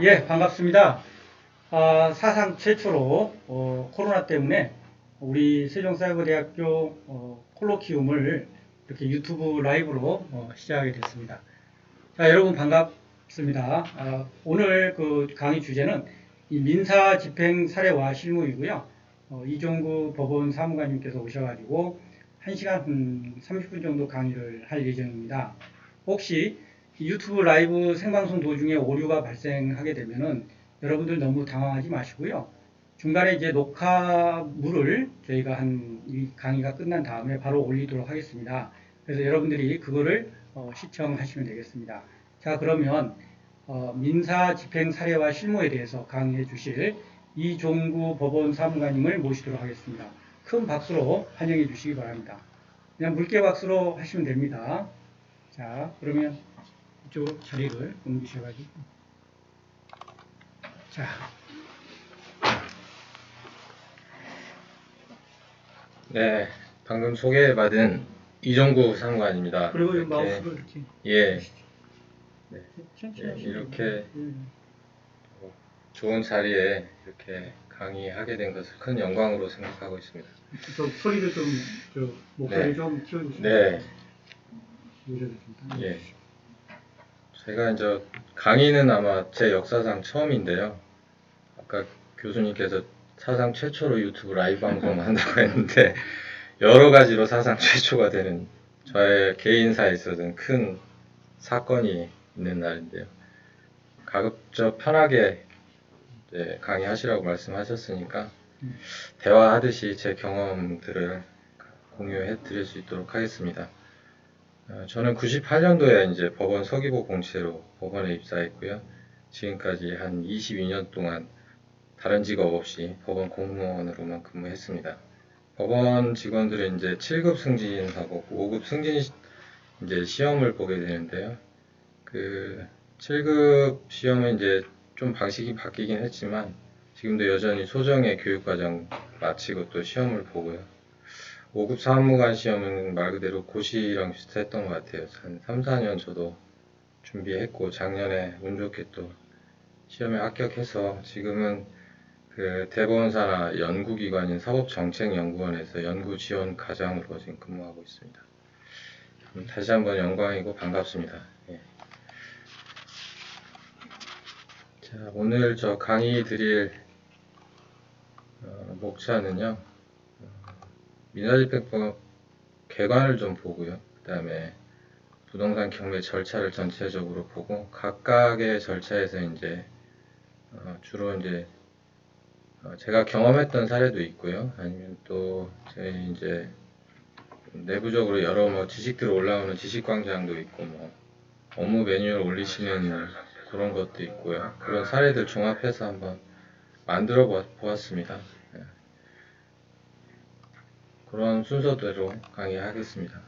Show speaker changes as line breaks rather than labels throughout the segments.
예, 반갑습니다. 사상 최초로 코로나 때문에 우리 세종사이버대학교 콜로키움을 이렇게 유튜브 라이브로 시작하게 됐습니다. 자, 여러분 반갑습니다. 오늘 그 강의 주제는 이 민사 집행 사례와 실무이고요. 이종구 법원 사무관님께서 오셔가지고 1시간 30분 정도 강의를 할 예정입니다. 혹시 유튜브 라이브 생방송 도중에 오류가 발생하게 되면은 여러분들 너무 당황하지 마시고요. 중간에 이제 녹화물을 저희가 이 강의가 끝난 다음에 바로 올리도록 하겠습니다. 그래서 여러분들이 그거를 시청하시면 되겠습니다. 자, 그러면 민사 집행 사례와 실무에 대해서 강의해 주실 이종구 법원 사무관님을 모시도록 하겠습니다. 큰 박수로 환영해 주시기 바랍니다. 그냥 물개 박수로 하시면 됩니다. 자, 그러면 이쪽으로 자리를 옮기셔가지고. 자.
네, 방금 소개받은 이종구 사무관입니다.
그리고
이렇게,
마우스로 이렇게.
예, 네,
천천히
이렇게 좋은 자리에 이렇게 강의하게 된 것을 큰 영광으로 생각하고 있습니다.
소리를 좀, 목소리
네.
좀 키워주시면.
네, 예. 제가 이제 강의는 아마 제 역사상 처음인데요. 아까 교수님께서 사상 최초로 유튜브 라이브 방송 한다고 했는데 여러 가지로 사상 최초가 되는 저의 개인사에 있어서는 큰 사건이 있는 날인데요. 가급적 편하게 강의하시라고 말씀하셨으니까 대화하듯이 제 경험들을 공유해 드릴 수 있도록 하겠습니다. 저는 98년도에 이제 법원 서기보 공채로 법원에 입사했고요. 지금까지 한 22년 동안 다른 직업 없이 법원 공무원으로만 근무했습니다. 법원 직원들은 이제 7급 승진하고 5급 승진 이제 시험을 보게 되는데요. 그 7급 시험은 이제 좀 방식이 바뀌긴 했지만 지금도 여전히 소정의 교육과정 마치고 또 시험을 보고요. 5급 사무관 시험은 말 그대로 고시랑 비슷했던 것 같아요. 한 3, 4년 저도 준비했고 작년에 운 좋게 또 시험에 합격해서 지금은 그 대법원사나 연구기관인 사법정책연구원에서 연구지원과장으로 지금 근무하고 있습니다. 다시 한번 영광이고 반갑습니다. 예. 자, 오늘 저 강의 드릴 목차는요. 민사집행법 개관을 좀 보고요. 그 다음에 부동산 경매 절차를 전체적으로 보고 각각의 절차에서 이제 주로 이제 제가 경험했던 사례도 있고요. 아니면 또 저희 이제 내부적으로 여러 뭐 지식들 올라오는 지식광장도 있고 뭐 업무 매뉴얼 올리시는 그런 것도 있고요. 그런 사례들 종합해서 한번 만들어 보았습니다. 그런 순서대로 강의하겠습니다.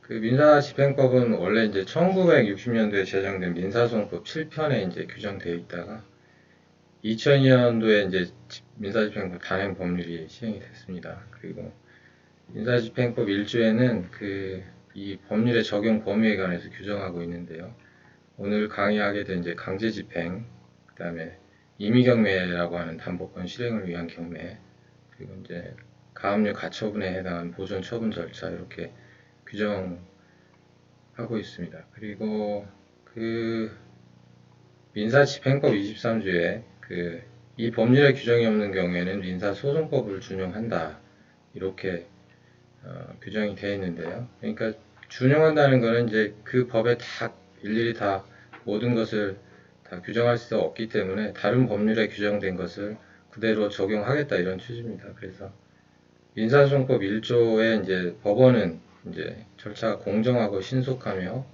그 민사집행법은 원래 이제 1960년도에 제정된 민사소송법 7편에 이제 규정되어 있다가 2002년도에 이제 민사집행법 단행 법률이 시행이 됐습니다. 그리고 민사집행법 1조에는 이 법률의 적용 범위에 관해서 규정하고 있는데요. 오늘 강의하게 된 이제 강제집행, 그 다음에 임의경매라고 하는 담보권 실행을 위한 경매, 그리고 이제 가압류 가처분에 해당한 보존 처분 절차 이렇게 규정하고 있습니다. 그리고 민사집행법 23조에 이 법률의 규정이 없는 경우에는 민사소송법을 준용한다 이렇게 규정이 되어 있는데요. 그러니까 준용한다는 것은 이제 그 법에 다 일일이 다 모든 것을 다 규정할 수 없기 때문에 다른 법률에 규정된 것을 그대로 적용하겠다 이런 취지입니다. 그래서 민사소송법 1조에 이제 법원은 이제 절차가 공정하고 신속하며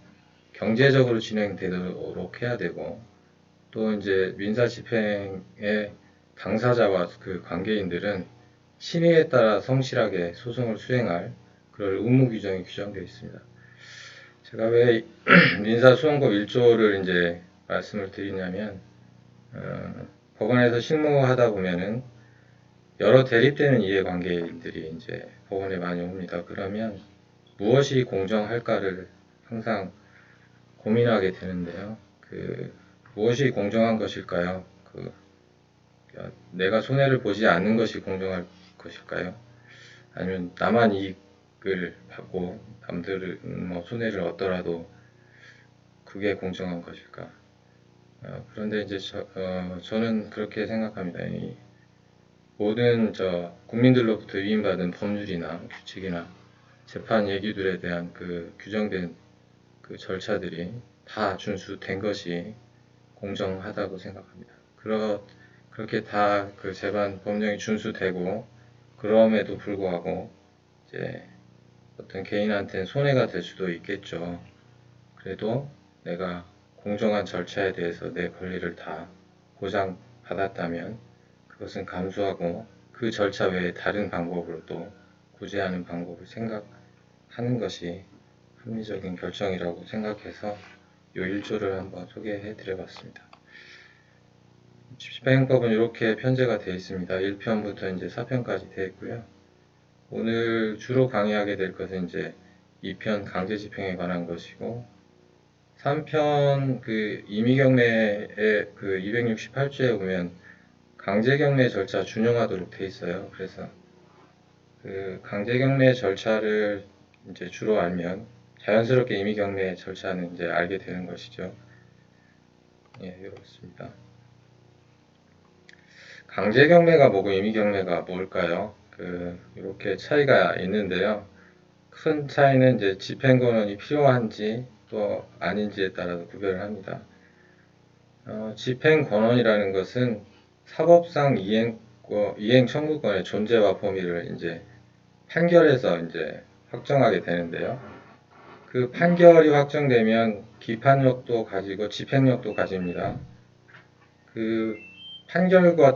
경제적으로 진행되도록 해야 되고 또 이제 민사집행의 당사자와 그 관계인들은 신의에 따라 성실하게 소송을 수행할 그런 의무 규정이 규정되어 있습니다. 제가 왜 민사소송법 1조를 이제 말씀을 드리냐면 법원에서 실무하다 보면은 여러 대립되는 이해관계인들이 이제 법원에 많이 옵니다. 그러면 무엇이 공정할까를 항상 고민하게 되는데요. 무엇이 공정한 것일까요? 내가 손해를 보지 않는 것이 공정할 것일까요? 아니면 나만 이익을 받고 남들은 뭐 손해를 얻더라도 그게 공정한 것일까? 그런데 이제 저는 그렇게 생각합니다. 이 모든 국민들로부터 위임받은 법률이나 규칙이나 재판 얘기들에 대한 규정된 절차들이 다 준수된 것이 공정하다고 생각합니다. 그렇게 다 재반 법령이 준수되고 그럼에도 불구하고 이제 어떤 개인한테는 손해가 될 수도 있겠죠. 그래도 내가 공정한 절차에 대해서 내 권리를 다 보장받았다면 그것은 감수하고 그 절차 외에 다른 방법으로 또 구제하는 방법을 생각하는 것이 합리적인 결정이라고 생각해서 이 1조를 한번 소개해 드려봤습니다. 집행법은 이렇게 편제가 되어 있습니다. 1편부터 이제 4편까지 되어 있고요. 오늘 주로 강의하게 될 것은 이제 2편 강제집행에 관한 것이고 3편 임의경매의 268조에 보면 강제경매 절차 준용하도록 되어 있어요. 그래서 강제경매 절차를 이제 주로 알면 자연스럽게 임의경매 절차는 이제 알게 되는 것이죠. 예, 이렇습니다. 강제경매가 뭐고 임의경매가 뭘까요? 이렇게 차이가 있는데요. 큰 차이는 이제 집행권한이 필요한지 또 아닌지에 따라서 구별을 합니다. 집행권한이라는 것은 사법상 이행 청구권의 존재와 범위를 이제 판결에서 이제 확정하게 되는데요. 그 판결이 확정되면 기판력도 가지고 집행력도 가집니다. 판결과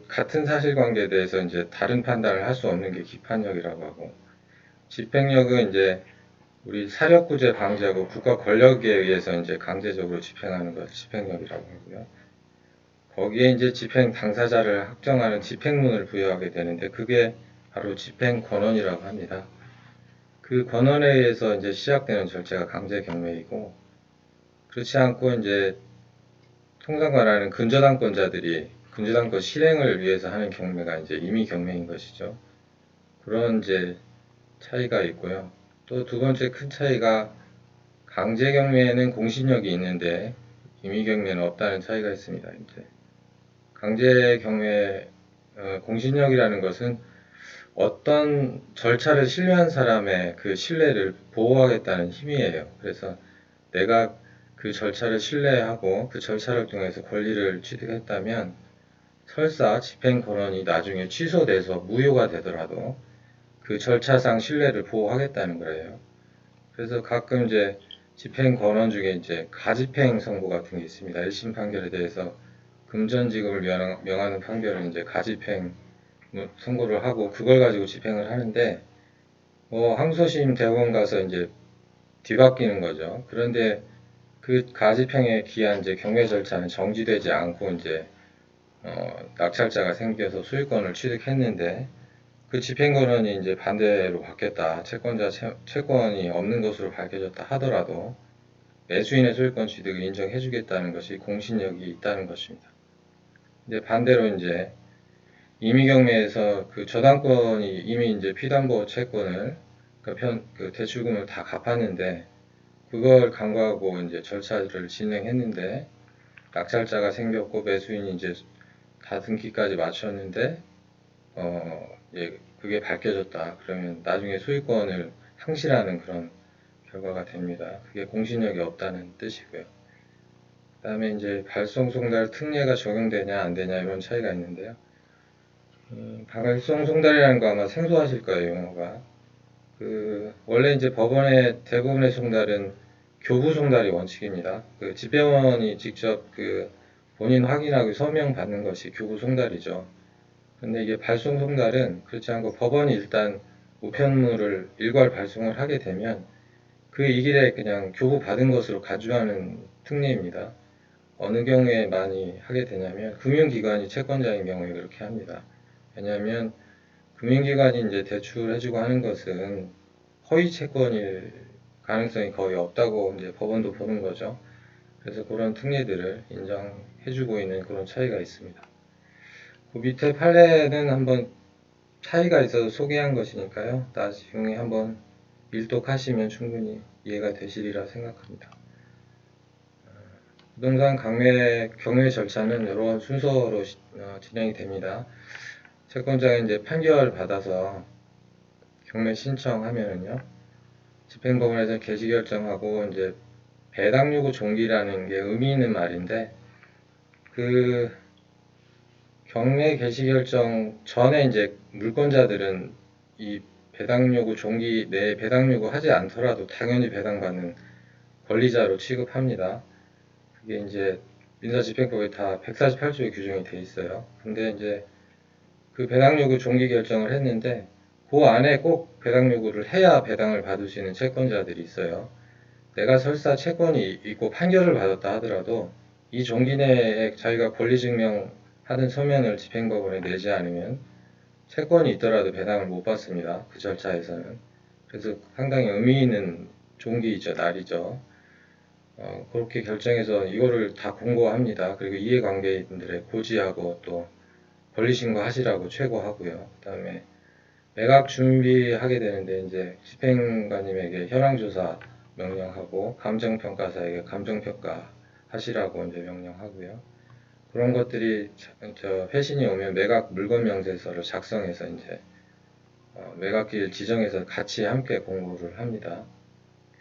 같은 사실관계에 대해서 이제 다른 판단을 할 수 없는 게 기판력이라고 하고, 집행력은 이제 우리 사력구제 방지하고 국가 권력에 의해서 이제 강제적으로 집행하는 것 집행력이라고 하고요. 거기에 이제 집행 당사자를 확정하는 집행문을 부여하게 되는데 그게 바로 집행권한이라고 합니다. 그 권한에 의해서 이제 시작되는 절차가 강제경매이고, 그렇지 않고 이제 통상 말하는 근저당권자들이 근저당권 실행을 위해서 하는 경매가 이제 임의경매인 것이죠. 그런 이제 차이가 있고요. 또 두 번째 큰 차이가 강제경매에는 공신력이 있는데 임의경매는 없다는 차이가 있습니다. 이제 강제경매 공신력이라는 것은 어떤 절차를 신뢰한 사람의 그 신뢰를 보호하겠다는 힘이에요. 그래서 내가 그 절차를 신뢰하고 그 절차를 통해서 권리를 취득했다면 설사 집행권한이 나중에 취소돼서 무효가 되더라도 그 절차상 신뢰를 보호하겠다는 거예요. 그래서 가끔 이제 집행권한 중에 이제 가집행 선고 같은 게 있습니다. 1심 판결에 대해서 금전지급을 명하는 판결은 이제 가집행 선고를 하고 그걸 가지고 집행을 하는데 항소심 대법원 가서 이제 뒤바뀌는 거죠. 그런데 그 가집행에 기한 이제 경매 절차는 정지되지 않고 이제 낙찰자가 생겨서 소유권을 취득했는데 그 집행권한이 이제 반대로 바뀌었다. 채권자 채권이 없는 것으로 밝혀졌다 하더라도 매수인의 소유권 취득을 인정해주겠다는 것이 공신력이 있다는 것입니다. 근데 반대로 이제 임의경매에서 그 저당권이 이미 이제 피담보 채권을 대출금을 다 갚았는데 그걸 간과하고 이제 절차를 진행했는데 낙찰자가 생겼고 매수인이 이제 다 등기까지 마쳤는데 그게 밝혀졌다. 그러면 나중에 소유권을 상실하는 그런 결과가 됩니다. 그게 공신력이 없다는 뜻이고요. 그 다음에 이제 발송송달 특례가 적용되냐 안 되냐 이런 차이가 있는데요. 발송송달이라는 거 아마 생소하실 거예요, 용어가. 원래 이제 법원의 대부분의 송달은 교부 송달이 원칙입니다. 집배원이 직접 본인 확인하고 서명 받는 것이 교부 송달이죠. 근데 이게 발송 송달은 그렇지 않고 법원이 일단 우편물을 일괄 발송을 하게 되면 이 길에 그냥 교부 받은 것으로 가져가는 특례입니다. 어느 경우에 많이 하게 되냐면 금융기관이 채권자인 경우에 그렇게 합니다. 왜냐하면 금융기관이 이제 대출해주고 하는 것은 허위 채권일 가능성이 거의 없다고 이제 법원도 보는 거죠. 그래서 그런 특례들을 인정해주고 있는 그런 차이가 있습니다. 그 밑에 판례는 한번 차이가 있어서 소개한 것이니까요. 나중에 한번 일독하시면 충분히 이해가 되시리라 생각합니다. 부동산 경매 절차는 이런 순서로 진행이 됩니다. 채권자가 이제 판결 받아서 경매 신청하면은요, 집행법원에서 개시 결정하고 이제 배당 요구 종기라는 게 의미 있는 말인데, 그 경매 개시 결정 전에 이제 물권자들은 이 배당 요구 종기 내에 배당 요구 하지 않더라도 당연히 배당받는 권리자로 취급합니다. 그게 이제 민사집행법에 다 148조에 규정이 돼 있어요. 근데 이제 그 배당 요구 종기 결정을 했는데 그 안에 꼭 배당 요구를 해야 배당을 받을 수 있는 채권자들이 있어요. 내가 설사 채권이 있고 판결을 받았다 하더라도 이 종기 내에 자기가 권리 증명하는 서면을 집행법원에 내지 않으면 채권이 있더라도 배당을 못 받습니다. 그 절차에서는. 그래서 상당히 의미 있는 종기이죠, 날이죠. 그렇게 결정해서 이거를 다 공고합니다. 그리고 이해관계인들의 고지하고 또 권리신고 하시라고 최고하고요. 그 다음에 매각 준비하게 되는데 이제 집행관님에게 현황조사 명령하고 감정평가사에게 감정평가 하시라고 이제 명령하고요. 그런 것들이 회신이 오면 매각 물건 명세서를 작성해서 이제 매각기일 지정해서 같이 함께 공고를 합니다.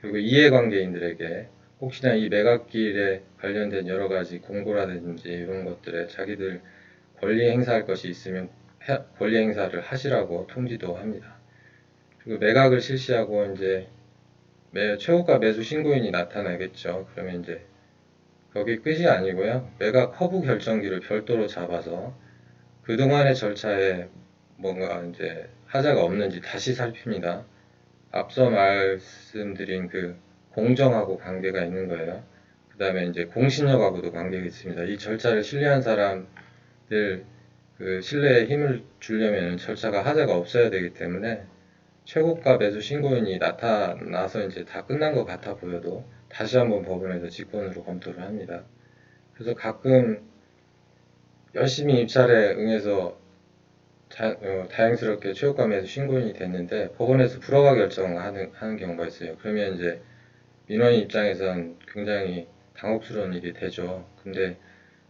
그리고 이해관계인들에게 혹시나 이 매각기일에 관련된 여러 가지 공고라든지 이런 것들에 자기들 권리 행사할 것이 있으면 권리 행사를 하시라고 통지도 합니다. 그리고 매각을 실시하고 이제 최고가 매수 신고인이 나타나겠죠. 그러면 이제 거기 끝이 아니고요. 매각 허브 결정기를 별도로 잡아서 그동안의 절차에 뭔가 이제 하자가 없는지 다시 살핍니다. 앞서 말씀드린 그 공정하고 관계가 있는 거예요. 그 다음에 이제 공신력하고도 관계가 있습니다. 이 절차를 신뢰한 사람들 그 신뢰에 힘을 주려면 절차가 하자가 없어야 되기 때문에 최고가 매수 신고인이 나타나서 이제 다 끝난 것 같아 보여도 다시 한번 법원에서 직권으로 검토를 합니다. 그래서 가끔 열심히 입찰에 응해서 다행스럽게 최고가 매수 신고인이 됐는데 법원에서 불허가 결정을 하는 경우가 있어요. 그러면 이제 민원인 입장에선 굉장히 당혹스러운 일이 되죠. 근데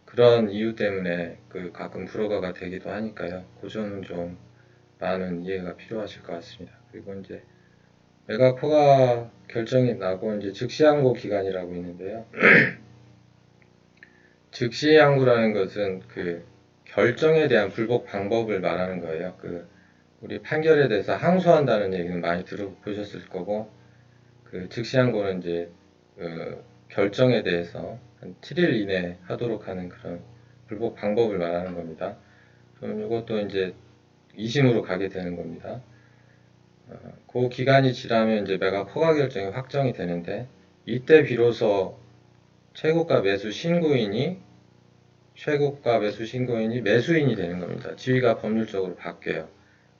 그런 이유 때문에 가끔 불허가가 되기도 하니까요. 그 점은 좀 많은 이해가 필요하실 것 같습니다. 그리고 이제 매각 허가 결정이 나고 이제 즉시항고 기간이라고 있는데요. 즉시항고라는 것은 그 결정에 대한 불복 방법을 말하는 거예요. 우리 판결에 대해서 항소한다는 얘기는 많이 들어보셨을 거고, 그 즉시항고는 이제 결정에 대해서 한 7일 이내 하도록 하는 그런 불복 방법을 말하는 겁니다. 그럼 이것도 이제 2심으로 가게 되는 겁니다. 그 기간이 지나면 이제 매각 허가 결정이 확정이 되는데 이때 비로소 최고가 매수 신고인이 매수인이 되는 겁니다. 지위가 법률적으로 바뀌어요.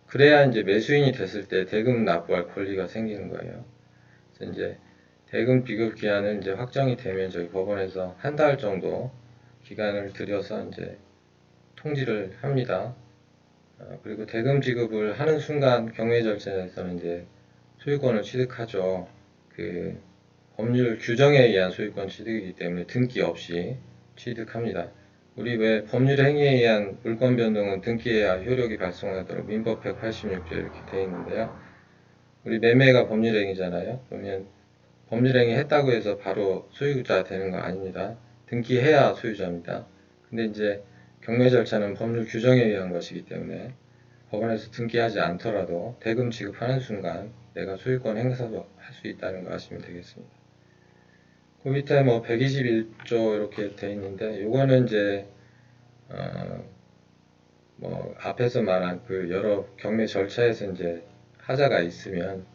그래야 이제 매수인이 됐을 때 대금 납부할 권리가 생기는 거예요. 그래서 이제 대금 비급 기한은 이제 확정이 되면 저희 법원에서 한 달 정도 기간을 들여서 이제 통지를 합니다. 그리고 대금 지급을 하는 순간 경매 절차에서는 이제 소유권을 취득하죠. 그 법률 규정에 의한 소유권 취득이기 때문에 등기 없이 취득합니다. 우리 왜 법률 행위에 의한 물권 변동은 등기해야 효력이 발생하도록 민법 186조 이렇게 되어 있는데요. 우리 매매가 법률 행위잖아요. 그러면 법률 행위 했다고 해서 바로 소유자 되는 거 아닙니다. 등기해야 소유자입니다. 근데 이제 경매 절차는 법률 규정에 의한 것이기 때문에 법원에서 등기하지 않더라도 대금 지급하는 순간 내가 소유권 행사도 할 수 있다는 거 아시면 되겠습니다. 그 밑에 뭐 121조 이렇게 돼 있는데 요거는 이제 뭐 앞에서 말한 그 여러 경매 절차에서 이제 하자가 있으면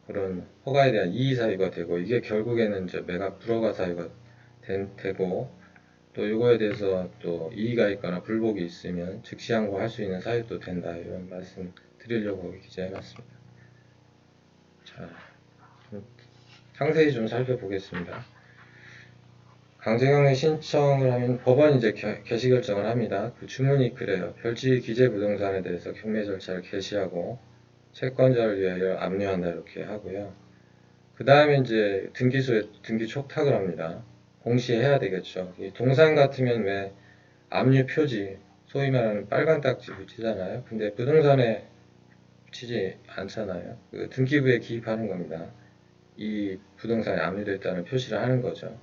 그런 허가에 대한 이의 사유가 되고 이게 결국에는 이제 매각 불허가 사유가 되고 또 이거에 대해서 또 이의가 있거나 불복이 있으면 즉시 항고할 수 있는 사유도 된다 이런 말씀 드리려고 기재해놨습니다. 자, 상세히 좀 살펴보겠습니다. 강제경매 신청을 하면 법원이 이제 개시 결정을 합니다. 그 주문이 그래요. 별지 기재 부동산에 대해서 경매 절차를 개시하고 채권자를 위하여 압류한다 이렇게 하고요. 그 다음에 이제 등기소에 등기 촉탁을 합니다. 공시에 해야 되겠죠. 이 동산 같으면 왜 압류 표지, 소위 말하는 빨간 딱지 붙이잖아요. 근데 부동산에 붙이지 않잖아요. 그 등기부에 기입하는 겁니다. 이 부동산에 압류됐다는 표시를 하는 거죠.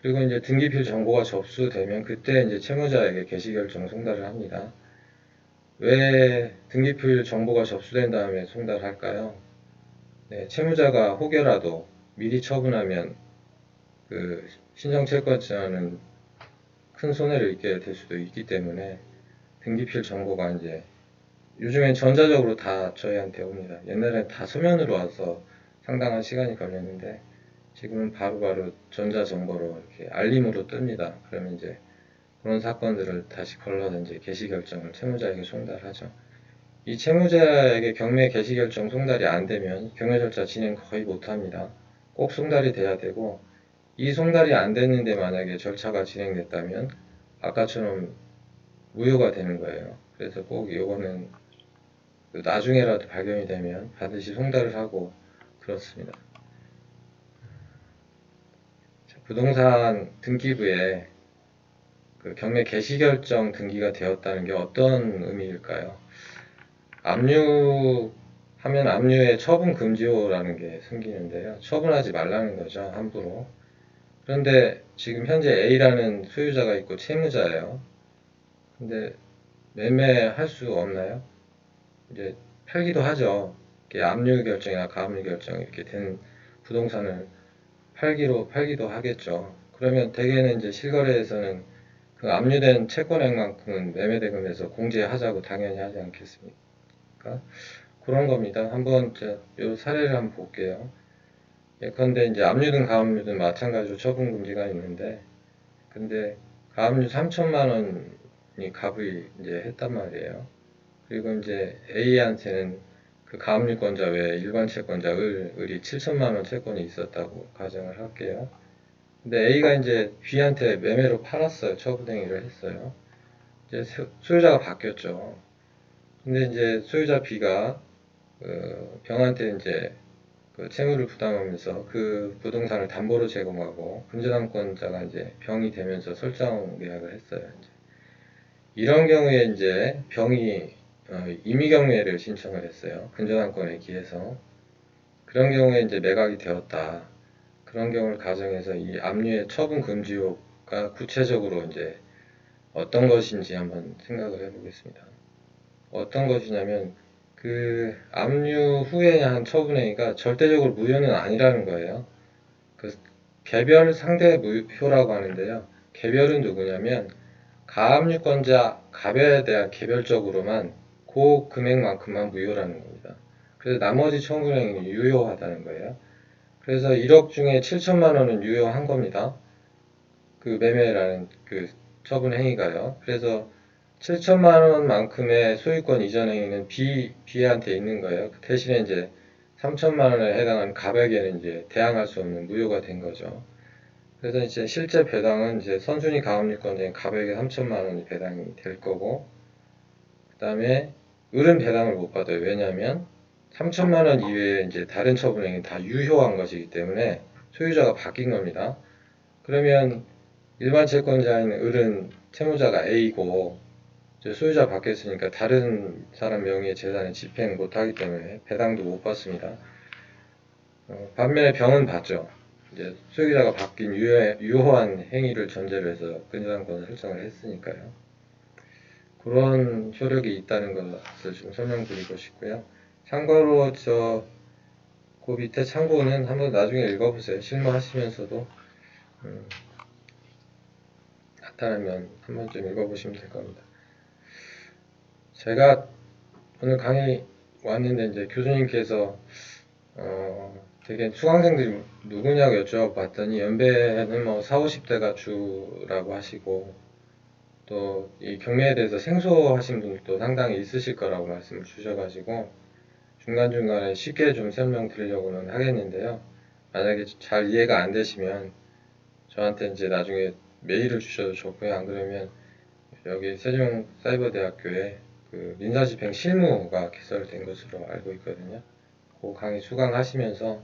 그리고 이제 등기필 정보가 접수되면 그때 이제 채무자에게 개시결정 송달을 합니다. 왜 등기필 정보가 접수된 다음에 송달할까요? 네, 채무자가 혹여라도 미리 처분하면 그 신청채권자는 큰 손해를 입게 될 수도 있기 때문에 등기필 정보가 이제 요즘엔 전자적으로 다 저희한테 옵니다. 옛날엔 다 서면으로 와서 상당한 시간이 걸렸는데 지금은 바로바로 전자정보로 이렇게 알림으로 뜹니다. 그러면 이제 그런 사건들을 다시 걸러서 이제 개시 결정을 채무자에게 송달하죠. 이 채무자에게 경매 개시 결정 송달이 안 되면 경매 절차 진행 거의 못 합니다. 꼭 송달이 돼야 되고 이 송달이 안 됐는데 만약에 절차가 진행됐다면 아까처럼 무효가 되는 거예요. 그래서 꼭 이거는 나중에라도 발견이 되면 반드시 송달을 하고 그렇습니다. 부동산 등기부에 그 경매 개시결정 등기가 되었다는 게 어떤 의미일까요? 압류하면 압류에 처분 금지호라는 게 생기는데요. 처분하지 말라는 거죠, 함부로. 그런데 지금 현재 A라는 소유자가 있고 채무자예요. 근데 매매할 수 없나요? 이제 팔기도 하죠. 이렇게 압류 결정이나 가압류 결정 이렇게 된 부동산을 팔기도 하겠죠. 그러면 대개는 이제 실거래에서는 그 압류된 채권액만큼은 매매대금에서 공제하자고 당연히 하지 않겠습니까? 그런 겁니다. 한번 이 사례를 한번 볼게요. 예컨대 이제 압류든 가압류든 마찬가지로 처분 금지가 있는데, 근데 가압류 3천만 원이 갑의 이제 했단 말이에요. 그리고 이제 A한테는 그 가압류권자 외에 일반 채권자 을이 7천만 원 채권이 있었다고 가정을 할게요. 근데 A가 이제 B한테 매매로 팔았어요. 처분행위를 했어요. 이제 소유자가 바뀌었죠. 근데 이제 소유자 B가 병한테 이제 그 채무를 부담하면서 그 부동산을 담보로 제공하고 근저당권자가 이제 병이 되면서 설정 계약을 했어요. 이제. 이런 경우에 이제 병이 임의경매를 신청을 했어요. 근저당권에 기해서. 그런 경우에 이제 매각이 되었다. 그런 경우를 가정해서 이 압류의 처분 금지호가 구체적으로 이제 어떤 것인지 한번 생각을 해보겠습니다. 어떤 것이냐면 그 압류 후에 한 처분행위가 절대적으로 무효는 아니라는 거예요. 그 개별 상대 무효라고 하는데요. 개별은 누구냐면 가압류권자 갑에 대한 개별적으로만 그 금액만큼만 무효라는 겁니다. 그래서 나머지 처분행위는 유효하다는 거예요. 그래서 1억 중에 7천만 원은 유효한 겁니다. 그 매매라는 그 처분 행위가요. 그래서 7천만 원만큼의 소유권 이전 행위는 B한테 있는 거예요. 그 대신에 이제 3천만 원에 해당하는 갑에게는 이제 대항할 수 없는 무효가 된 거죠. 그래서 이제 실제 배당은 이제 선순위 가압류권자인 갑에게 3천만 원이 배당이 될 거고, 그 다음에 을은 배당을 못 받아요. 왜냐하면 3천만 원 이외에 이제 다른 처분행위 다 유효한 것이기 때문에 소유자가 바뀐 겁니다. 그러면 일반 채권자인 을은 채무자가 A고 소유자 바뀌었으니까 다른 사람 명의의 재산을 집행 못하기 때문에 배당도 못 받습니다. 반면에 병은 받죠. 이제 소유자가 바뀐 유효한 행위를 전제로 해서 근저당권 설정을 했으니까요. 그런 효력이 있다는 것을 좀 설명드리고 싶고요. 참고로 그 밑에 참고는 한번 나중에 읽어보세요. 실무하시면서도 나타나면 한번 좀 읽어보시면 될 겁니다. 제가 오늘 강의 왔는데 이제 교수님께서 되게 수강생들이 누구냐고 여쭤봤더니 연배는 뭐 40, 50대가 주라고 하시고 또 이 경매에 대해서 생소하신 분들도 상당히 있으실 거라고 말씀을 주셔가지고 중간중간에 쉽게 좀 설명드리려고는 하겠는데요. 만약에 잘 이해가 안 되시면 저한테 이제 나중에 메일을 주셔도 좋고요. 안 그러면 여기 세종사이버대학교에 그 민사집행 실무가 개설된 것으로 알고 있거든요. 그 강의 수강하시면서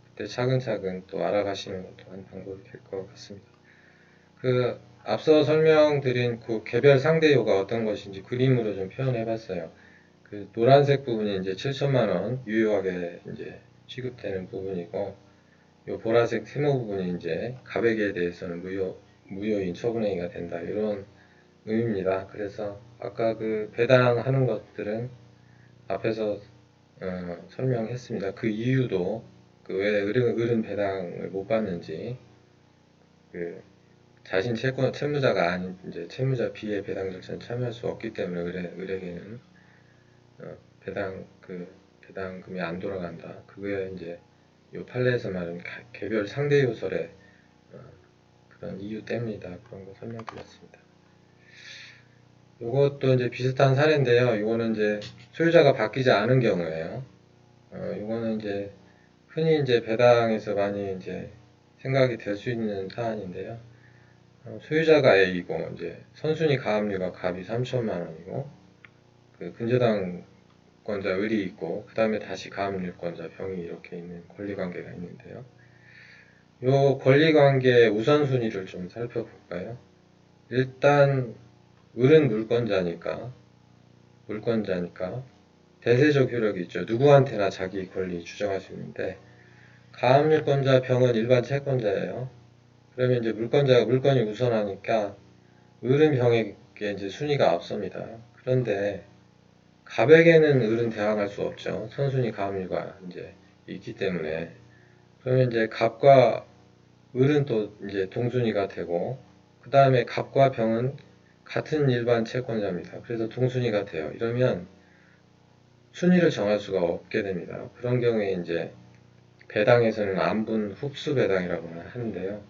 그때 차근차근 또 알아가시는 것도 한 방법이 될 것 같습니다. 그 앞서 설명드린 그 개별 상대요가 어떤 것인지 그림으로 좀 표현해 봤어요. 그 노란색 부분이 이제 7천만 원 유효하게 이제 취급되는 부분이고, 요 보라색 세모 부분이 이제 가백에 대해서는 무효인 처분행위가 된다. 이런 의미입니다. 그래서 아까 그 배당하는 것들은 앞에서 설명했습니다. 그 이유도 그 왜 어른 배당을 못 받는지, 그 자신 채무자가 아닌 이제 채무자 B의 배당 절차에 참여할 수 없기 때문에 을에게는 배당금이 안 돌아간다. 그게 이제 요 판례에서 말하는 개별 상대 요설의 그런 이유 때문이다. 그런 거 설명드렸습니다. 요것도 이제 비슷한 사례인데요. 요거는 이제 소유자가 바뀌지 않은 경우에요. 요거는 이제 흔히 이제 배당에서 많이 이제 생각이 될 수 있는 사안인데요. 소유자가 A이고 이제 선순위 가압류가 갑이 3천만 원이고 그 근저당권자 을이 있고 그 다음에 다시 가압류권자 병이 이렇게 있는 권리관계가 있는데요. 요 권리관계의 우선순위를 좀 살펴볼까요? 일단 을은 물권자니까 대세적 효력이 있죠. 누구한테나 자기 권리 주장할 수 있는데, 가압류권자 병은 일반 채권자예요. 그러면 이제 물건이 우선하니까 을은 병에게 이제 순위가 앞섭니다. 그런데 갑에게는 을은 대항할 수 없죠. 선순위 가압류가 이제 있기 때문에. 그러면 이제 갑과 을은 또 이제 동순위가 되고, 그 다음에 갑과 병은 같은 일반 채권자입니다. 그래서 동순위가 돼요. 이러면 순위를 정할 수가 없게 됩니다. 그런 경우에 이제 배당에서는 안분 흡수 배당이라고 하는데요.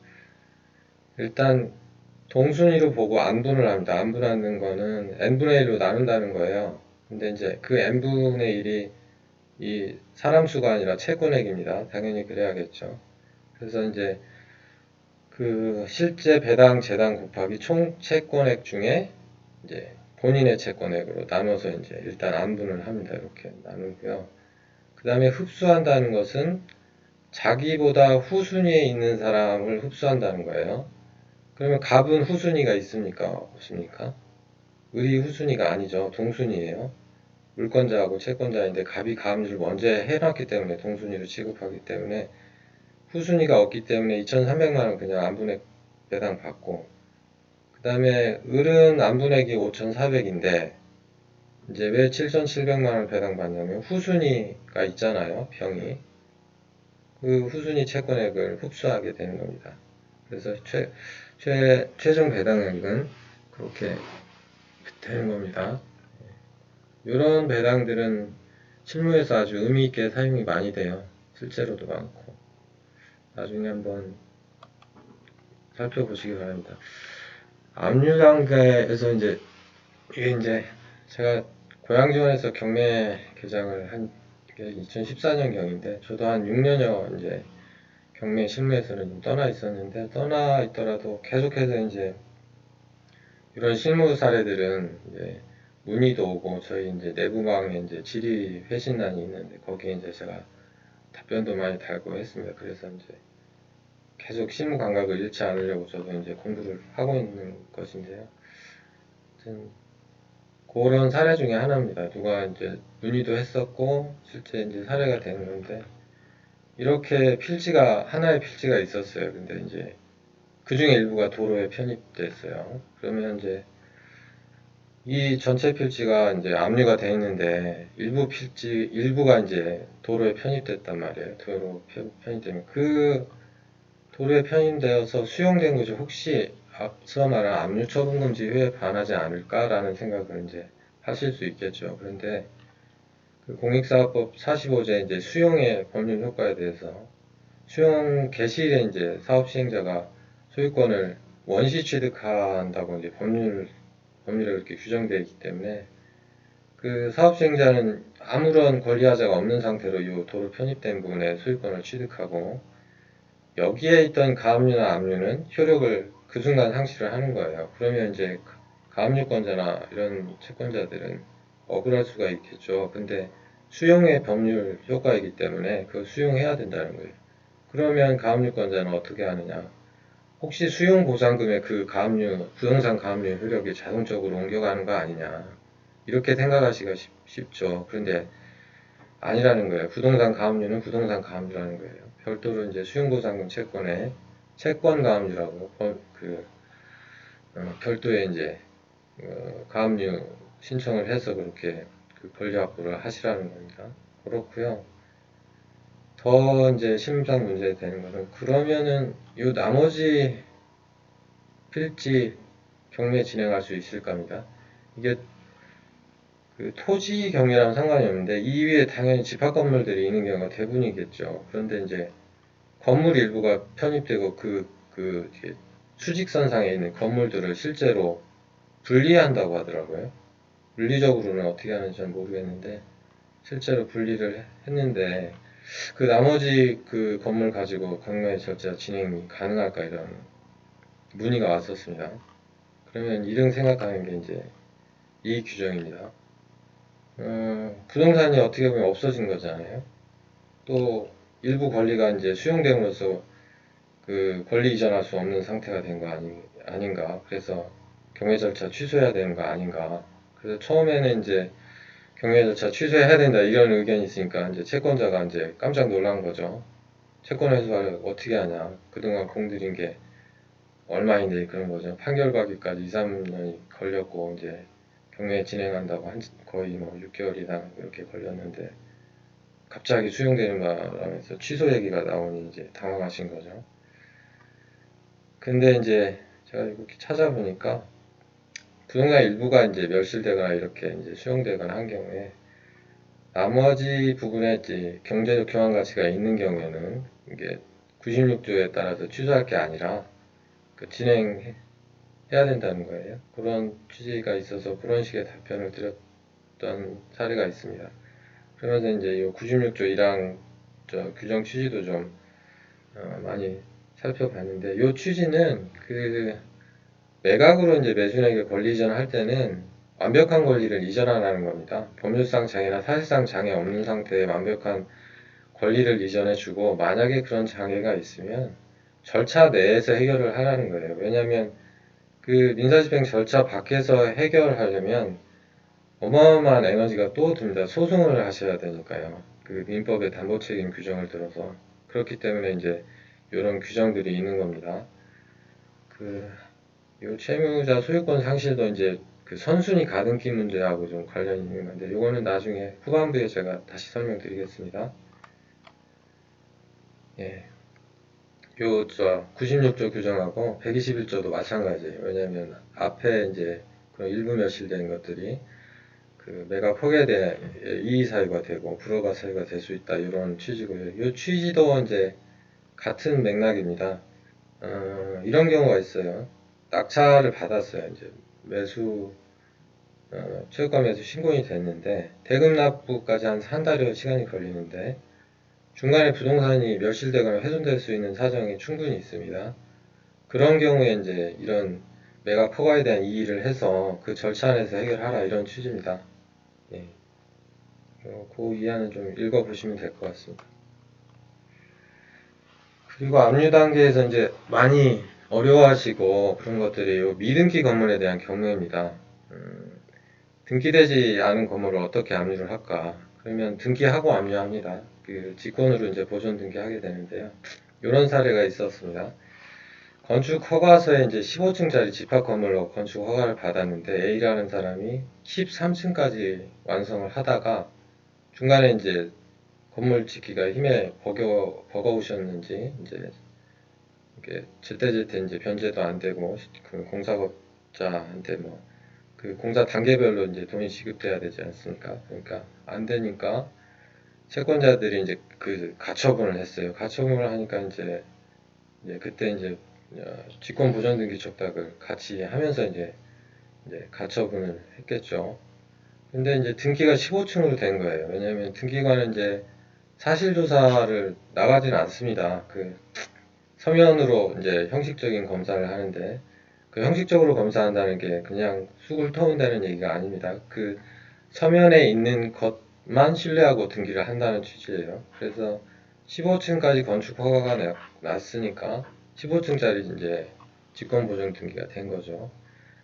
일단 동순위로 보고 안분을 합니다. 안분하는 거는 n분의 1로 나눈다는 거예요. 근데 이제 그 n분의 1이 이 사람 수가 아니라 채권액입니다. 당연히 그래야겠죠. 그래서 이제 그 실제 배당 재당 곱하기 총 채권액 중에 이제 본인의 채권액으로 나눠서 이제 일단 안분을 합니다. 이렇게 나누고요. 그 다음에 흡수한다는 것은 자기보다 후순위에 있는 사람을 흡수한다는 거예요. 그러면 갑은 후순위가 있습니까? 없습니까? 을이 후순위가 아니죠. 동순위예요. 물권자하고 채권자인데 갑이 가압류를 먼저 해놨기 때문에 동순위로 취급하기 때문에 후순위가 없기 때문에 2,300만 원 그냥 안분액 배당 받고, 그 다음에 을은 안분액이 5,400인데 이제 왜 7,700만 원 배당 받냐면 후순위가 있잖아요. 병이. 그 후순위 채권액을 흡수하게 되는 겁니다. 그래서 최종 배당액은 그렇게 되는 겁니다. 이런 배당들은 실무에서 아주 의미 있게 사용이 많이 돼요. 실제로도 많고. 나중에 한번 살펴보시기 바랍니다. 압류 단계에서 이게 이제 제가 고양지원에서 경매 개장을 한 게 2014년 경인데, 저도 한 6년여 이제 경매 실무에서는 좀 떠나 있었는데, 떠나 있더라도 계속해서 이제 이런 실무 사례들은 이제 문의도 오고, 저희 이제 내부망에 이제 질의 회신란이 있는데 거기에 이제 제가 답변도 많이 달고 했습니다. 그래서 이제 계속 실무 감각을 잃지 않으려고 저도 이제 공부를 하고 있는 것인데요. 아무튼 그런 사례 중에 하나입니다. 누가 이제 문의도 했었고 실제 이제 사례가 되는 건데, 이렇게 하나의 필지가 있었어요. 근데 이제 그 중에 일부가 도로에 편입됐어요. 그러면 이제 이 전체 필지가 이제 압류가 되어 있는데 일부가 이제 도로에 편입됐단 말이에요. 도로 편입되면 그 도로에 편입되어서 수용된 것이 혹시 앞서 말한 압류처분금지에 반하지 않을까라는 생각을 이제 하실 수 있겠죠. 그런데 그 공익사업법 45제 이제 수용의 법률 효과에 대해서, 수용 개시일에 이제 사업 시행자가 소유권을 원시 취득한다고 이제 법률에 그렇게 규정되어 있기 때문에, 그 사업 시행자는 아무런 권리하자가 없는 상태로 이 도로 편입된 부분에 소유권을 취득하고, 여기에 있던 가압류나 압류는 효력을 그 순간 상실을 하는 거예요. 그러면 이제 가압류권자나 이런 채권자들은 억울할 수가 있겠죠. 근데 수용의 법률 효과이기 때문에 그걸 수용해야 된다는 거예요. 그러면 가압류권자는 어떻게 하느냐? 혹시 수용보상금의 그 가압류, 부동산 가압류 효력이 자동적으로 옮겨가는 거 아니냐? 이렇게 생각하기가 쉽죠. 그런데 아니라는 거예요. 부동산 가압류는 부동산 가압류라는 거예요. 별도로 이제 수용보상금 채권에 채권 가압류라고 별도의 이제 가압류 신청을 해서 그렇게 그 권리 확보를 하시라는 겁니다. 그렇고요. 더 이제 심상 문제 되는 거는 그러면은 이 나머지 필지 경매 진행할 수 있을 겁니다. 이게 그 토지 경매랑 상관이 없는데 이 위에 당연히 집합 건물들이 있는 경우가 대부분이겠죠. 그런데 이제 건물 일부가 편입되고 이렇게 수직선상에 있는 건물들을 실제로 분리한다고 하더라고요. 물리적으로는 어떻게 하는지 잘 모르겠는데 실제로 분리를 했는데 그 나머지 그 건물 가지고 경매 절차 진행이 가능할까 이런 문의가 왔었습니다. 그러면 이런 생각하는 게 이제 이 규정입니다. 부동산이 어떻게 보면 없어진 거잖아요. 또 일부 권리가 이제 수용됨으로써 그 권리 이전할 수 없는 상태가 된 거 아닌가. 그래서 경매 절차 취소해야 되는 거 아닌가. 그래서 처음에는 이제 경매 절차 취소해야 된다 이런 의견이 있으니까 이제 채권자가 이제 깜짝 놀란 거죠. 채권 회수를 어떻게 하냐. 그동안 공들인 게 얼마인데 그런 거죠. 판결 가기까지 2, 3년이 걸렸고 이제 경매 진행한다고 거의 뭐 6개월이나 이렇게 걸렸는데 갑자기 수용되는 바람에서 취소 얘기가 나오니 이제 당황하신 거죠. 근데 이제 제가 이렇게 찾아보니까 부동산 일부가 이제 멸실되거나 이렇게 이제 수용되거나 한 경우에 나머지 부분에 이제 경제적 교환 가치가 있는 경우에는 이게 96조에 따라서 취소할 게 아니라 그 진행해야 된다는 거예요. 그런 취지가 있어서 그런 식의 답변을 드렸던 사례가 있습니다. 그러면서 이제 이 96조 1항 규정 취지도 좀 많이 살펴봤는데 이 취지는 그 매각으로 이제 매수인에게 권리 이전을 할 때는 완벽한 권리를 이전하라는 겁니다. 법률상 장애나 사실상 장애 없는 상태에 완벽한 권리를 이전해주고 만약에 그런 장애가 있으면 절차 내에서 해결을 하라는 거예요. 왜냐하면 그 민사집행 절차 밖에서 해결하려면 어마어마한 에너지가 또 듭니다. 소송을 하셔야 되니까요. 그 민법의 담보책임 규정을 들어서 그렇기 때문에 이제 이런 규정들이 있는 겁니다. 요 채무자 소유권 상실도 이제 그 선순위 가등기 문제하고 좀 관련이 있는 건데 이거는 나중에 후반부에 제가 다시 설명드리겠습니다. 예. 96조 규정하고 121조도 마찬가지예요. 왜냐하면 앞에 이제 그런 일부 멸실된 것들이 그 매각 포기에 대해 이의 사유가 되고 불허가 사유가 될 수 있다 이런 취지고요. 이 취지도 이제 같은 맥락입니다. 이런 경우가 있어요. 낙찰을 받았어요. 이제 최고가 매수 신고이 됐는데 대금 납부까지 한 달여 시간이 걸리는데 중간에 부동산이 멸실되거나 훼손될 수 있는 사정이 충분히 있습니다. 그런 경우에 이제 이런 매각 포괄에 대한 이의를 해서 그 절차 안에서 해결하라 이런 취지입니다. 예. 그 이하는 좀 읽어보시면 될 것 같습니다. 그리고 압류 단계에서 이제 많이 어려워하시고 그런 것들이 요 미등기 건물에 대한 경우입니다. 등기되지 않은 건물을 어떻게 압류를 할까? 그러면 등기하고 압류합니다. 그 직권으로 이제 보존 등기하게 되는데요. 이런 사례가 있었습니다. 건축 허가서에 이제 15층짜리 집합 건물로 건축 허가를 받았는데 A라는 사람이 13층까지 완성을 하다가 중간에 이제 건물 짓기가 힘에 버거우셨는지 이제 이게 제때제때 이제 변제도 안 되고 그 공사업자한테 뭐 그 공사 단계별로 이제 돈이 지급돼야 되지 않습니까? 그러니까 안 되니까 채권자들이 이제 그 가처분을 했어요. 가처분을 하니까 이제 그때 이제 직권 보전 등기 적탁을 같이 하면서 이제 가처분을 했겠죠. 근데 이제 등기가 15층으로 된 거예요. 왜냐하면 등기관은 이제 사실조사를 나가지는 않습니다. 서면으로 이제 형식적인 검사를 하는데 그 형식적으로 검사한다는 게 그냥 숙을 터운다는 얘기가 아닙니다. 그 서면에 있는 것만 신뢰하고 등기를 한다는 취지예요. 그래서 15층까지 건축 허가가 났으니까 15층짜리 이제 직권보증 등기가 된 거죠.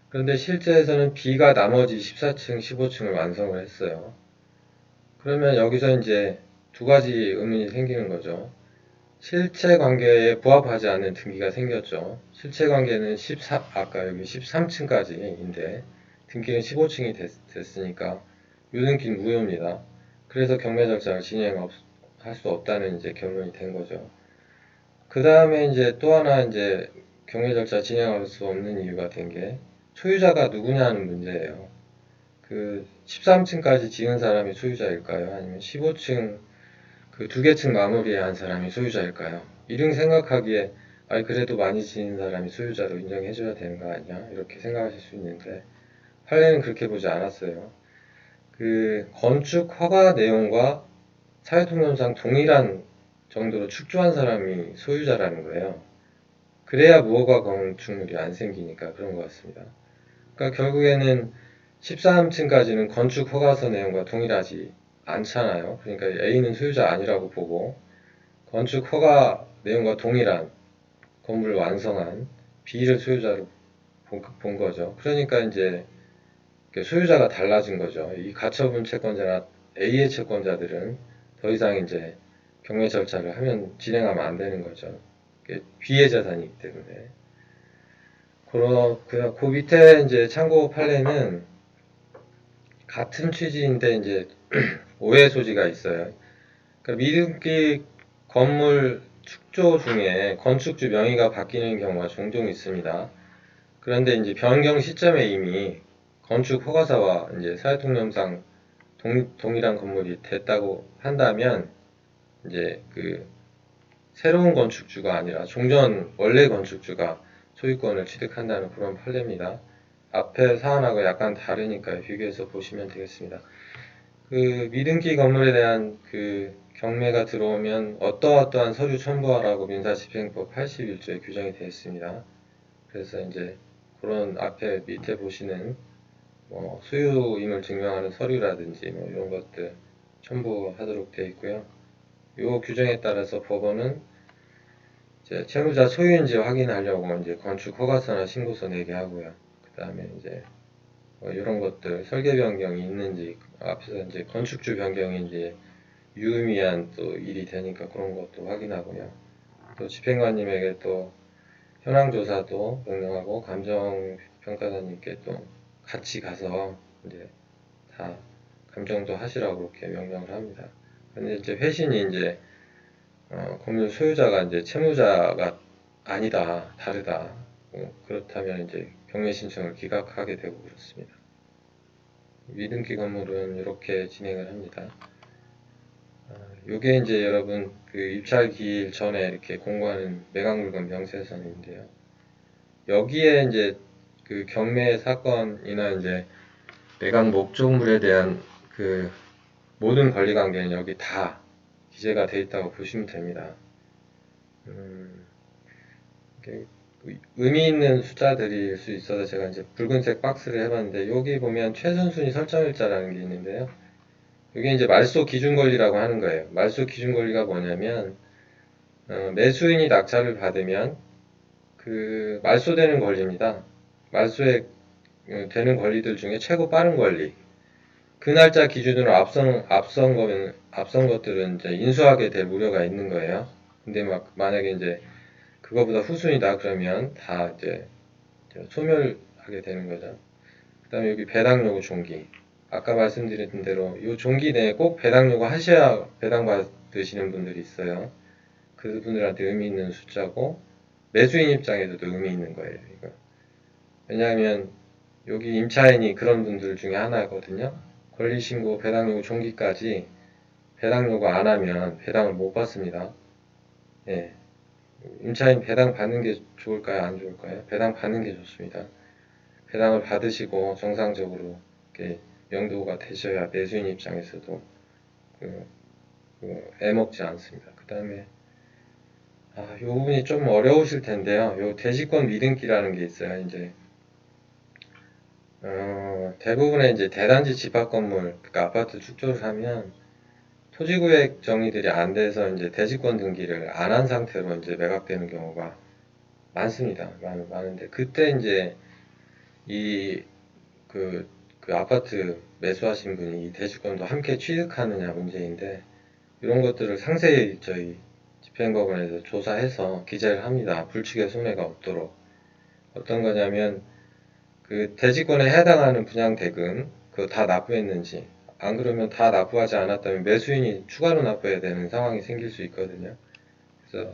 그런데 실제에서는 B가 나머지 14층, 15층을 완성을 했어요. 그러면 여기서 이제 두 가지 의문이 생기는 거죠. 실체 관계에 부합하지 않는 등기가 생겼죠. 실체 관계는 14, 아까 여기 13층까지인데 등기는 15층이 됐으니까 유등기는 무효입니다. 그래서 경매 절차를 진행할 수 없다는 이제 결론이 된 거죠. 그 다음에 이제 또 하나 이제 경매 절차 진행할 수 없는 이유가 된 게 소유자가 누구냐는 문제예요. 그 13층까지 지은 사람이 소유자일까요? 아니면 15층 그 두 개 층 마무리한 사람이 소유자일까요? 이름 생각하기에 아니 그래도 많이 지은 사람이 소유자로 인정해줘야 되는 거 아니야? 이렇게 생각하실 수 있는데 판례는 그렇게 보지 않았어요. 그 건축 허가 내용과 사회통념상 동일한 정도로 축조한 사람이 소유자라는 거예요. 그래야 무허가 건축물이 안 생기니까 그런 것 같습니다. 그러니까 결국에는 13층까지는 건축 허가서 내용과 동일하지 않잖아요. 그러니까 A는 소유자 아니라고 보고 건축 허가 내용과 동일한 건물을 완성한 B를 소유자로 본 거죠. 그러니까 이제 소유자가 달라진 거죠. 이 가처분 채권자나 A의 채권자들은 더 이상 이제 경매 절차를 진행하면 안 되는 거죠. B의 재산이기 때문에. 그 밑에 이제 참고 판례는 같은 취지인데 이제 오해 소지가 있어요. 그러니까 미등기 건물 축조 중에 건축주 명의가 바뀌는 경우가 종종 있습니다. 그런데 이제 변경 시점에 이미 건축 허가사와 이제 사회통념상 동일한 건물이 됐다고 한다면 이제 그 새로운 건축주가 아니라 종전 원래 건축주가 소유권을 취득한다는 그런 판례입니다. 앞에 사안하고 약간 다르니까 비교해서 보시면 되겠습니다. 그 미등기 건물에 대한 그 경매가 들어오면 어떠어떠한 서류 첨부하라고 민사집행법 81조에 규정이 되어 있습니다. 그래서 이제 그런 앞에 밑에 보시는 뭐 소유임을 증명하는 서류라든지 뭐 이런 것들 첨부하도록 되어 있고요. 이 규정에 따라서 법원은 이제 채무자 소유인지 확인하려고 이제 건축 허가서나 신고서 내게 하고요. 그 다음에 이제 뭐 이런 것들 설계 변경이 있는지 앞에서 이제 건축주 변경인지 유의미한 또 일이 되니까 그런 것도 확인하고요. 또 집행관님에게 또 현황 조사도 명령하고 감정평가사님께 또 같이 가서 이제 다 감정도 하시라고 그렇게 명령을 합니다. 근데 이제 회신이 이제 건물 소유자가 이제 채무자가 아니다, 다르다. 그렇다면 이제 경매 신청을 기각하게 되고 그렇습니다. 미등기 건물은 이렇게 진행을 합니다. 요게 이제 여러분 그 입찰 기일 전에 이렇게 공고하는 매각물건 명세서인데요. 여기에 이제 그 경매 사건이나 이제 매각 목적물에 대한 그 모든 권리 관계는 여기 다 기재가 되어 있다고 보시면 됩니다. 의미 있는 숫자들일 수 있어서 제가 이제 붉은색 박스를 해봤는데 여기 보면 최선순위 설정일자라는 게 있는데요. 이게 이제 말소 기준 권리라고 하는 거예요. 말소 기준 권리가 뭐냐면 매수인이 낙찰을 받으면 그 말소되는 권리입니다. 말소에 되는 권리들 중에 최고 빠른 권리. 그 날짜 기준으로 앞선 것들은 이제 인수하게 될 우려가 있는 거예요. 근데 만약에 이제 그거보다 후순위다 그러면 다 이제 소멸하게 되는 거죠. 그 다음에 여기 배당 요구 종기. 아까 말씀드린 대로 이 종기 내에 꼭 배당 요구 하셔야 배당 받으시는 분들이 있어요. 그분들한테 의미 있는 숫자고 매수인 입장에서도 의미 있는 거예요. 이거. 왜냐하면 여기 임차인이 그런 분들 중에 하나거든요. 권리신고, 배당 요구 종기까지 배당 요구 안 하면 배당을 못 받습니다. 예. 임차인 배당 받는 게 좋을까요? 안 좋을까요? 배당 받는 게 좋습니다. 배당을 받으시고 정상적으로 이렇게 명도가 되셔야 매수인 입장에서도 애먹지 않습니다. 그 다음에 요 부분이 좀 어려우실 텐데요. 요 대지권 미등기라는 게 있어요. 이제 대부분의 이제 대단지 집합 건물, 그러니까 아파트 축조를 하면 토지구획 정의들이 안 돼서 이제 대지권 등기를 안 한 상태로 이제 매각되는 경우가 많습니다. 많은데 그때 이제 이 그 아파트 매수하신 분이 이 대지권도 함께 취득하느냐 문제인데 이런 것들을 상세히 저희 집행법원에서 조사해서 기재를 합니다. 불측의 손해가 없도록. 어떤 거냐면 그 대지권에 해당하는 분양대금 그거 다 납부했는지 안 그러면 다 납부하지 않았다면 매수인이 추가로 납부해야 되는 상황이 생길 수 있거든요. 그래서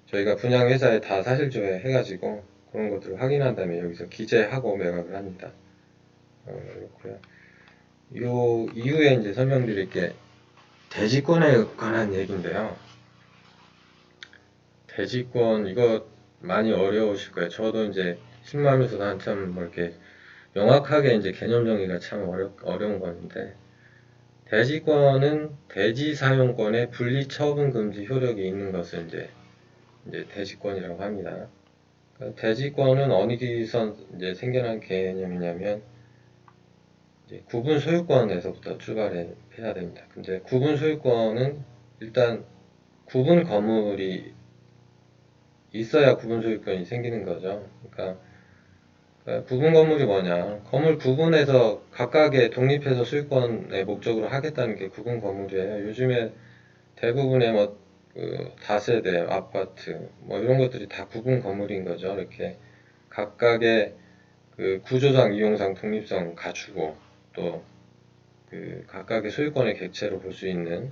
저희가 분양회사에 다 사실조회 해가지고 그런 것들을 확인한 다음에 여기서 기재하고 매각을 합니다. 그렇고요. 요 이후에 이제 설명드릴 게 대지권에 관한 얘기인데요. 대지권 이거 많이 어려우실 거예요. 저도 이제 신마하면서도 한참 뭐 이렇게 명확하게 이제 개념 정의가 참 어려운 건데 대지권은 대지 사용권의 분리 처분 금지 효력이 있는 것을 이제 대지권이라고 합니다. 그러니까 대지권은 어디서 이제 생겨난 개념이냐면 이제 구분 소유권에서부터 출발해야 됩니다. 근데 구분 소유권은 일단 구분 건물이 있어야 구분 소유권이 생기는 거죠. 그러니까 구분 건물이 뭐냐? 건물 구분해서 각각의 독립해서 소유권의 목적으로 하겠다는 게 구분 건물이에요. 요즘에 대부분의 그 다세대 아파트 뭐 이런 것들이 다 구분 건물인 거죠. 이렇게 각각의 그 구조상 이용상 독립성 갖추고 또 그 각각의 소유권의 객체로 볼 수 있는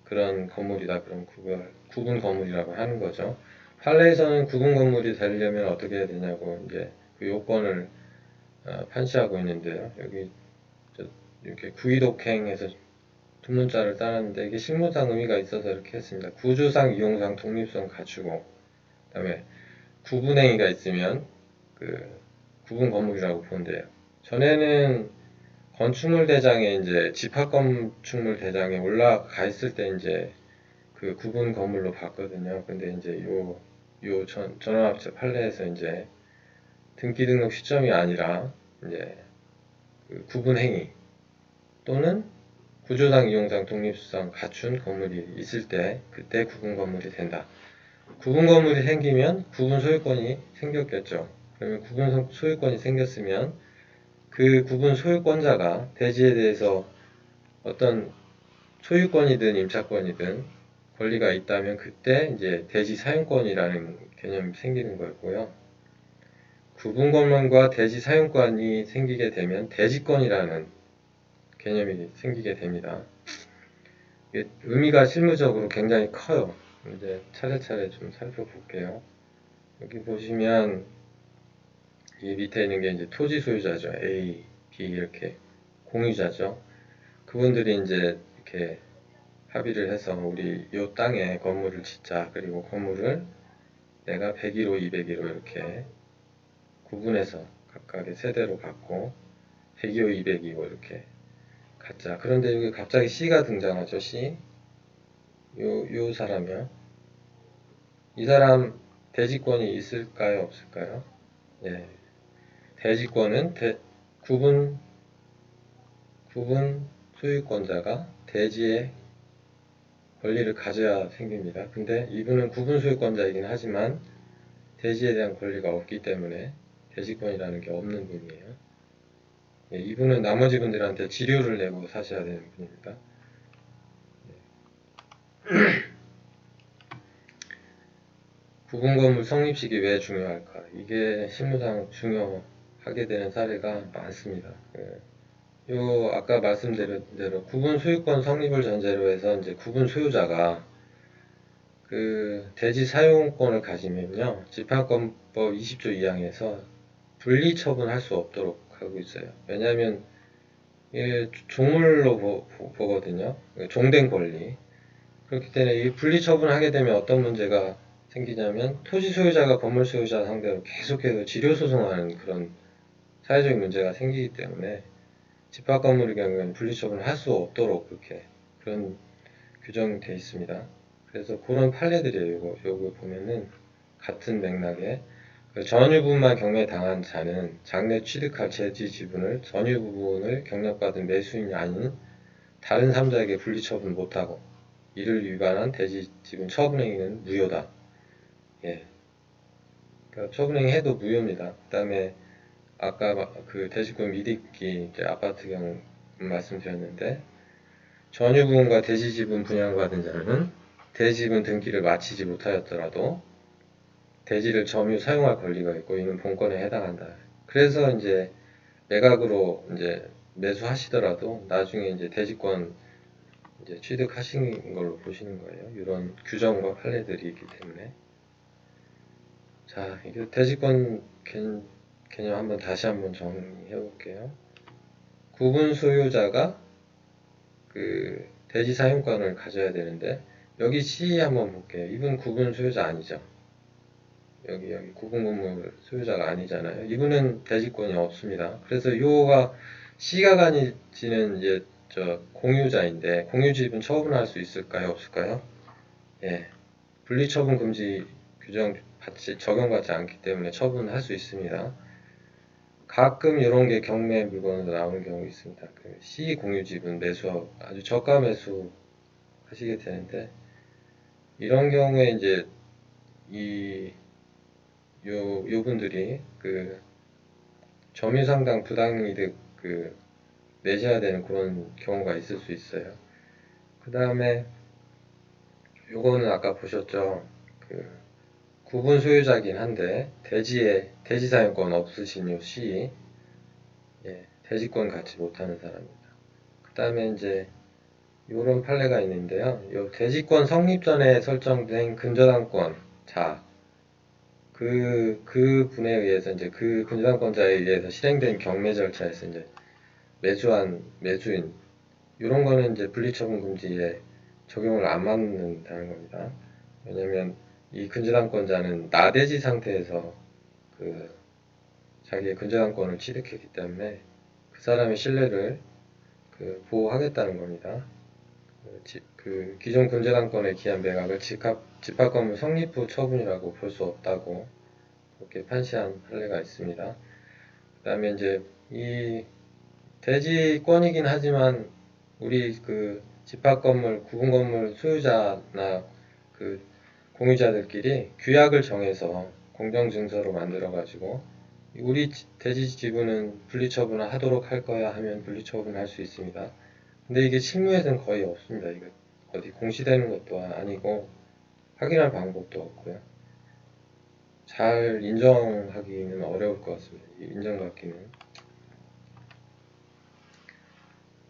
그런 건물이다. 그럼 그걸 구분 건물이라고 하는 거죠. 판례에서는 구분 건물이 되려면 어떻게 해야 되냐고 이제 그 요건을 판시하고 있는데요. 여기 이렇게 구의독행에서 두 문자를 따놨는데 이게 실무상 의미가 있어서 이렇게 했습니다. 구조상 이용상 독립성 갖추고 그다음에 구분행위가 있으면 그 구분 건물이라고 보는데요. 전에는 건축물 대장에 이제 집합 건축물 대장에 올라가 있을 때 이제 그 구분 건물로 봤거든요. 근데 이제 요 전원합체 판례에서 이제 등기 등록 시점이 아니라 이제 그 구분 행위 또는 구조상 이용상 독립성 갖춘 건물이 있을 때 그때 구분 건물이 된다. 구분 건물이 생기면 구분 소유권이 생겼겠죠. 그러면 구분 소유권이 생겼으면 그 구분 소유권자가 대지에 대해서 어떤 소유권이든 임차권이든 권리가 있다면 그때 이제 대지 사용권이라는 개념이 생기는 거고요. 구분 건물과 대지 사용권이 생기게 되면 대지권이라는 개념이 생기게 됩니다. 의미가 실무적으로 굉장히 커요. 이제 차례차례 좀 살펴볼게요. 여기 보시면 이 밑에 있는 게 이제 토지 소유자죠. A, B 이렇게 공유자죠. 그분들이 이제 이렇게 합의를 해서 우리 요 땅에 건물을 짓자. 그리고 건물을 내가 101호, 201호 이렇게 구분해서 각각의 세대로 갖고 102호, 202호 이렇게 갖자. 그런데 여기 갑자기 C가 등장하죠. C. 요 사람이요. 이 사람 대지권이 있을까요? 없을까요? 예. 대지권은 구분 소유권자가 대지의 권리를 가져야 생깁니다. 근데 이분은 구분 소유권자이긴 하지만 대지에 대한 권리가 없기 때문에 대지권이라는 게 없는 분이에요. 예, 이분은 나머지 분들한테 지료를 내고 사셔야 되는 분입니다. 구분 건물 성립식이 왜 중요할까? 이게 실무상 중요하게 되는 사례가 많습니다. 요 아까 말씀드린 대로 구분 소유권 성립을 전제로 해서 이제 구분 소유자가 그 대지 사용권을 가지면요 집합권법 20조 2항에서 분리 처분할 수 없도록 하고 있어요. 왜냐하면 이게 종물로 보거든요. 종된 권리. 그렇기 때문에 이 분리 처분하게 되면 어떤 문제가 생기냐면 토지 소유자가 건물 소유자 상대로 계속해서 지료 소송하는 그런 사회적인 문제가 생기기 때문에 집합 건물의 경우에는 분리 처분을 할 수 없도록 그렇게 그런 규정이 되어 있습니다. 그래서 그런 판례들이에요. 요거 보면은 같은 맥락에 그 전유 부분만 경매당한 자는 장래 취득할 대지 지분을 전유 부분을 경락받은 매수인이 아닌 다른 3자에게 분리처분 못하고 이를 위반한 대지 지분 처분행위는 무효다. 예. 그러니까 처분행위 해도 무효입니다. 그 다음에 아까 그 대지권 미닫기 아파트 경우 말씀드렸는데 전유 부분과 대지 지분 분양받은 자는 대지 지분 등기를 마치지 못하였더라도 대지를 점유 사용할 권리가 있고 이는 본권에 해당한다. 그래서 이제 매각으로 이제 매수하시더라도 나중에 이제 대지권 이제 취득하신 걸로 보시는 거예요. 이런 규정과 판례들이 있기 때문에. 자, 이게 대지권 개념 한번 다시 한번 정리해 볼게요. 구분 소유자가 그 대지 사용권을 가져야 되는데 여기 C 한번 볼게요. 이분 구분 소유자 아니죠. 여기 구분 건물 소유자가 아니잖아요. 이분은 대지권이 없습니다. 그래서 요가 C가 가지는 이제 저 공유자인데 공유지분 처분할 수 있을까요? 없을까요? 예. 분리처분 금지 규정 적용받지 않기 때문에 처분할 수 있습니다. 가끔 이런 게 경매 물건으로 나오는 경우 있습니다. 그 C 공유지분 매수 아주 저가 매수 하시게 되는데 이런 경우에 이제 요 분들이 그 점유상당 부당이득 그 내셔야 되는 그런 경우가 있을 수 있어요. 그 다음에 요거는 아까 보셨죠? 그 구분 소유자긴 한데 대지 사용권 없으신 요 C 예, 대지권 갖지 못하는 사람입니다. 그 다음에 이제 요런 판례가 있는데요. 요 대지권 성립 전에 설정된 근저당권 자 그 분에 의해서 이제 그 근저당권자에 의해서 실행된 경매 절차에서 이제 매수한 매수인 이런 거는 이제 분리처분 금지에 적용을 안 받는다는 겁니다. 왜냐면 이 근저당권자는 나대지 상태에서 그 자기의 근저당권을 취득했기 때문에 그 사람의 신뢰를 그 보호하겠다는 겁니다. 그 기존 근저당권에 기한 매각을 집합건물 성립 후 처분이라고 볼 수 없다고 그렇게 판시한 판례가 있습니다. 그 다음에 이제 이 대지권이긴 하지만 우리 그 집합건물 구분건물 소유자나 그 공유자들끼리 규약을 정해서 공정증서로 만들어 가지고 우리 대지 지분은 분리처분을 하도록 할 거야 하면 분리처분할 수 있습니다. 근데 이게 실무에서는 거의 없습니다. 이거 어디 공시되는 것도 아니고 확인할 방법도 없고요. 잘 인정하기는 어려울 것 같습니다. 인정받기는.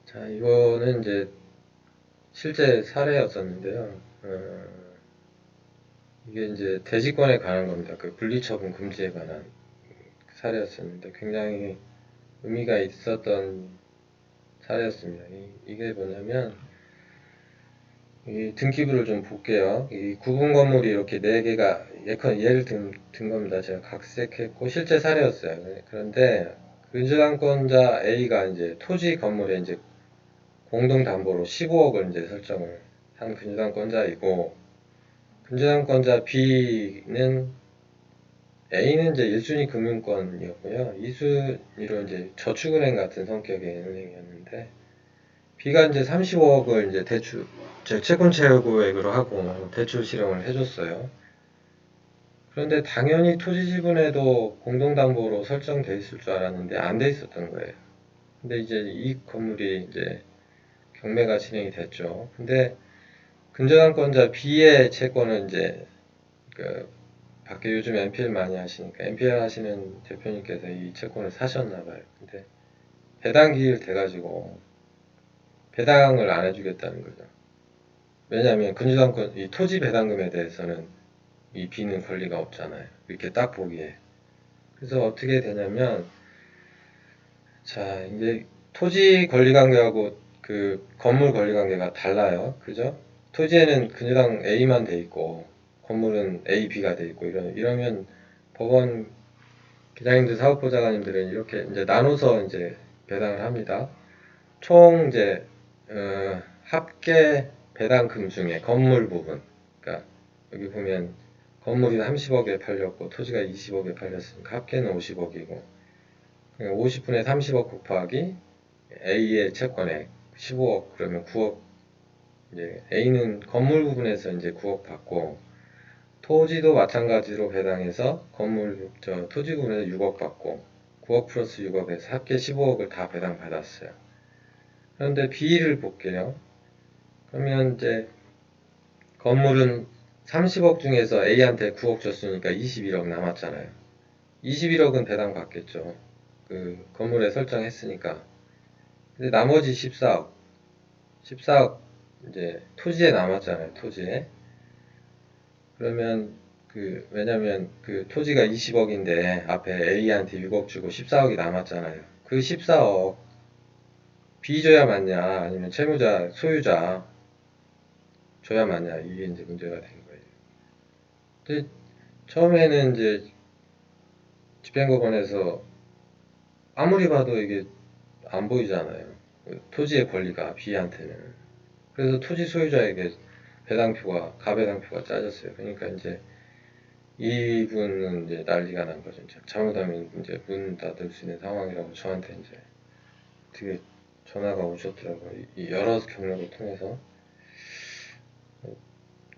자, 이거는 이제 실제 사례였었는데요. 이게 이제 대지권에 관한 겁니다. 그 분리처분 금지에 관한 사례였었는데 굉장히 의미가 있었던 사례였습니다. 이게 뭐냐면 이 등기부를 좀 볼게요. 이 구분 건물이 이렇게 4개가 예를 든 겁니다. 제가 각색했고 실제 사례였어요. 그런데 근저당권자 A가 이제 토지 건물에 이제 공동 담보로 15억을 이제 설정을 한 근저당권자이고 근저당권자 B는 A는 이제 1순위 금융권이었고요. 2순위로 이제 저축은행 같은 성격의 은행이었는데 B가 이제 35억을 이제 대출 채권 채고액으로 하고 대출 실험을 해줬어요. 그런데 당연히 토지 지분에도 공동담보로 설정돼 있을 줄 알았는데 안 돼 있었던 거예요. 근데 이제 이 건물이 이제 경매가 진행이 됐죠. 근데 근저당권자 B의 채권은 이제 그 밖에 요즘 NPL 많이 하시니까 NPL 하시는 대표님께서 이 채권을 사셨나 봐요. 근데 배당 기일 돼가지고 배당을 안 해주겠다는 거죠. 왜냐하면 근저당권 이 토지 배당금에 대해서는 이 B는 권리가 없잖아요. 이렇게 딱 보기에. 그래서 어떻게 되냐면 자 이제 토지 권리 관계하고 그 건물 권리 관계가 달라요. 그죠? 토지에는 근저당 A만 돼 있고 건물은 A, B가 돼 있고 이러면 법원 기장님들 사업보좌관님들은 이렇게 이제 나눠서 이제 배당을 합니다. 총 이제 합계 배당금 중에 건물 부분 여기 보면 건물이 30억에 팔렸고 토지가 20억에 팔렸으니까 합계는 50억이고 50분의 30억 곱하기 A의 채권액 15억 그러면 9억. 이제 A는 건물 부분에서 이제 9억 받고 토지도 마찬가지로 배당해서 토지 부분에서 6억 받고 9억 플러스 6억에서 합계 15억을 다 배당 받았어요. 그런데 B를 볼게요. 그러면 이제 건물은 30억 중에서 A한테 9억 줬으니까 21억 남았잖아요. 21억은 배당 받겠죠. 그 건물에 설정했으니까. 근데 나머지 14억 이제 토지에 남았잖아요. 토지에. 그러면 왜냐면 그 토지가 20억인데 앞에 A한테 6억 주고 14억이 남았잖아요. 그 14억 B 줘야 맞냐 아니면 채무자 소유자 줘야 맞냐 이게 이제 문제가 된 거예요. 근데 처음에는 이제 집행법원에서 아무리 봐도 이게 안 보이잖아요. 토지의 권리가 B한테는. 그래서 토지 소유자에게 배당표가 가배당표가 짜졌어요. 그러니까 이제 이분은 이제 난리가 난 거죠. 이제 잘못하면 이제 문 닫을 수 있는 상황이라고 저한테 이제 되게 전화가 오셨더라고요. 이 여러 경로를 통해서.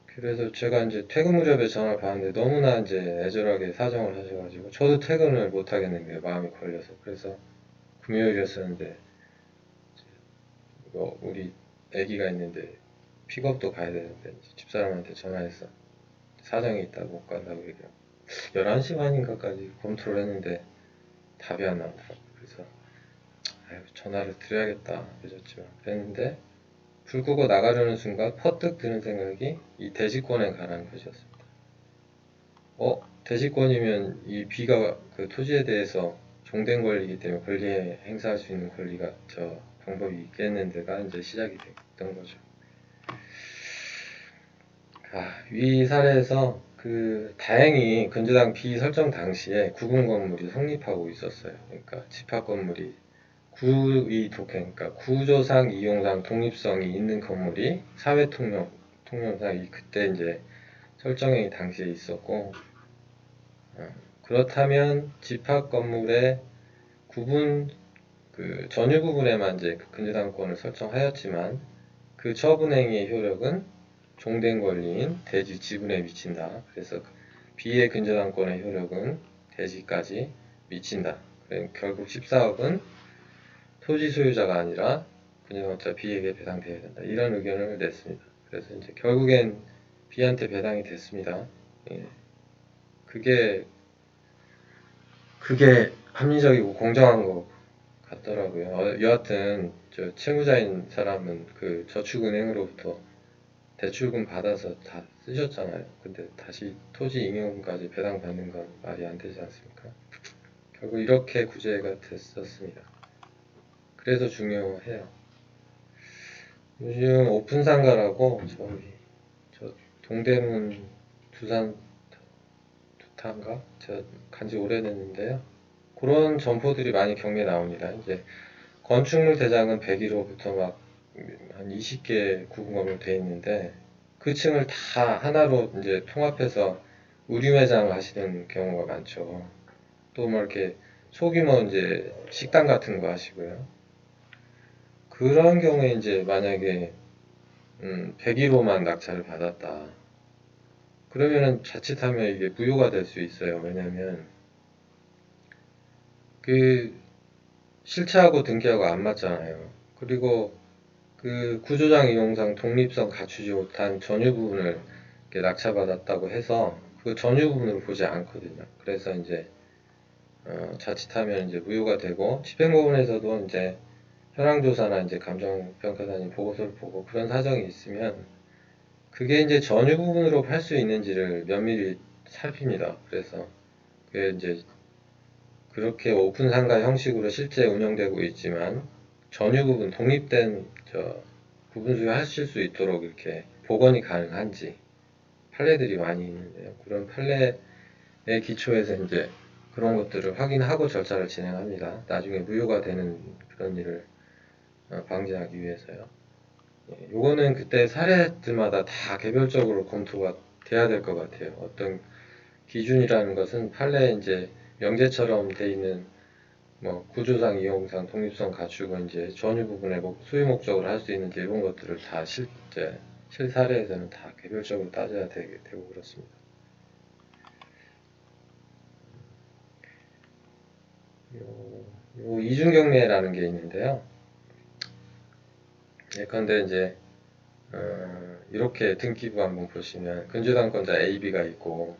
그래서 제가 이제 퇴근 무렵에 전화를 받았는데 너무나 이제 애절하게 사정을 하셔가지고 저도 퇴근을 못 하겠는 거예요. 마음이 걸려서. 그래서 금요일이었었는데 우리 아기가 있는데 픽업도 가야 되는데 집사람한테 전화해서 사정이 있다고 못 간다고 얘기하고 11시 반인가까지 검토를 했는데 답이 안 나오더라고요. 그래서 전화를 드려야겠다 그랬지만 그랬는데 불 끄고 나가려는 순간 퍼뜩 드는 생각이 이 대지권에 관한 것이었습니다. 대지권이면 이 B가 그 토지에 대해서 종된 권리이기 때문에 권리 행사할 수 있는 권리가 방법이 있겠는데가 이제 시작이 됐던 거죠. 위 사례에서 다행히 근저당 B 설정 당시에 구분 건물이 성립하고 있었어요. 그러니까 집합 건물이 그러니까 구조상 이용상 독립성이 있는 건물이 사회 통념상 그때 이제 설정이 당시에 있었고 그렇다면 집합 건물의 전유 부분에만 이제 근저당권을 설정하였지만 그 처분행위의 효력은 종된 권리인 대지 지분에 미친다. 그래서 B의 근저당권의 효력은 대지까지 미친다. 결국 14억은 토지 소유자가 아니라 근저당자 B에게 배당되어야 된다. 이런 의견을 냈습니다. 그래서 이제 결국엔 B한테 배당이 됐습니다. 예. 그게 합리적이고 공정한 것 같더라고요. 여하튼 채무자인 사람은 그 저축은행으로부터 대출금 받아서 다 쓰셨잖아요. 근데 다시 토지 잉여금까지 배당받는 건 말이 안 되지 않습니까? 결국 이렇게 구제가 됐었습니다. 그래서 중요해요. 요즘 오픈상가라고 저 동대문 두탄가? 제가 간지 오래됐는데요. 그런 점포들이 많이 경매에 나옵니다. 이제 건축물 대장은 101호부터 막 한 20개 구분으로 되어 있는데 그 층을 다 하나로 이제 통합해서 의류 매장을 하시는 경우가 많죠. 또 뭐 이렇게 소규모 이제 식당 같은 거 하시고요. 그런 경우에 이제 만약에 101호만 낙찰을 받았다. 그러면은 자칫하면 이게 무효가 될 수 있어요. 왜냐면 실체하고 등기하고 안 맞잖아요. 그리고 구조장 이용상 독립성 갖추지 못한 전유 부분을 낙찰받았다고 해서 그 전유 부분을 보지 않거든요. 그래서 이제 자칫하면 이제 무효가 되고 집행법원에서도 이제 현황조사나 이제 감정평가단이 보고서를 보고 그런 사정이 있으면 그게 이제 전유 부분으로 팔 수 있는지를 면밀히 살핍니다. 그래서 그게 이제 그렇게 오픈 상가 형식으로 실제 운영되고 있지만 전유 부분 독립된 부분 수요하실 수 있도록 이렇게 복원이 가능한지 판례들이 많이 있는데요. 그런 판례의 기초에서 이제 그런 것들을 확인하고 절차를 진행합니다. 나중에 무효가 되는 그런 일을 방지하기 위해서요. 요거는 그때 사례들마다 다 개별적으로 검토가 돼야 될 것 같아요. 어떤 기준이라는 것은 판례에 이제 명제처럼 돼 있는 뭐 구조상, 이용상, 독립성 갖추고 이제 전유 부분에 뭐 소유 목적으로 할 수 있는지 이런 것들을 다 실제 실사례에서는 다 개별적으로 따져야 되고 그렇습니다. 요 이중경매라는 게 있는데요. 예컨대 이제 이렇게 등기부 한번 보시면 근저당권자 A, B가 있고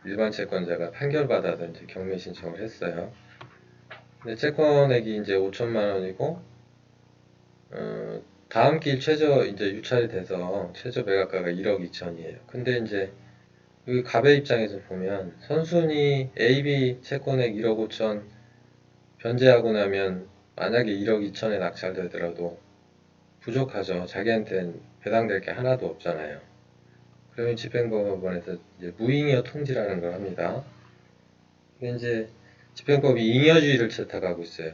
일반 채권자가 판결받아서 이제 경매 신청을 했어요. 근데 채권액이 이제 5천만 원이고 다음 길 최저 이제 유찰이 돼서 최저 매각가가 1억 2천이에요. 근데 이제 여기 갑의 입장에서 보면 선순위 A, B 채권액 1억 5천 변제하고 나면 만약에 1억 2천에 낙찰되더라도 부족하죠. 자기한테는 배당될 게 하나도 없잖아요. 그러면 집행법원에서 이제 무잉여 통지라는 걸 합니다. 이게 이제 집행법이 잉여주의를 채택하고 있어요.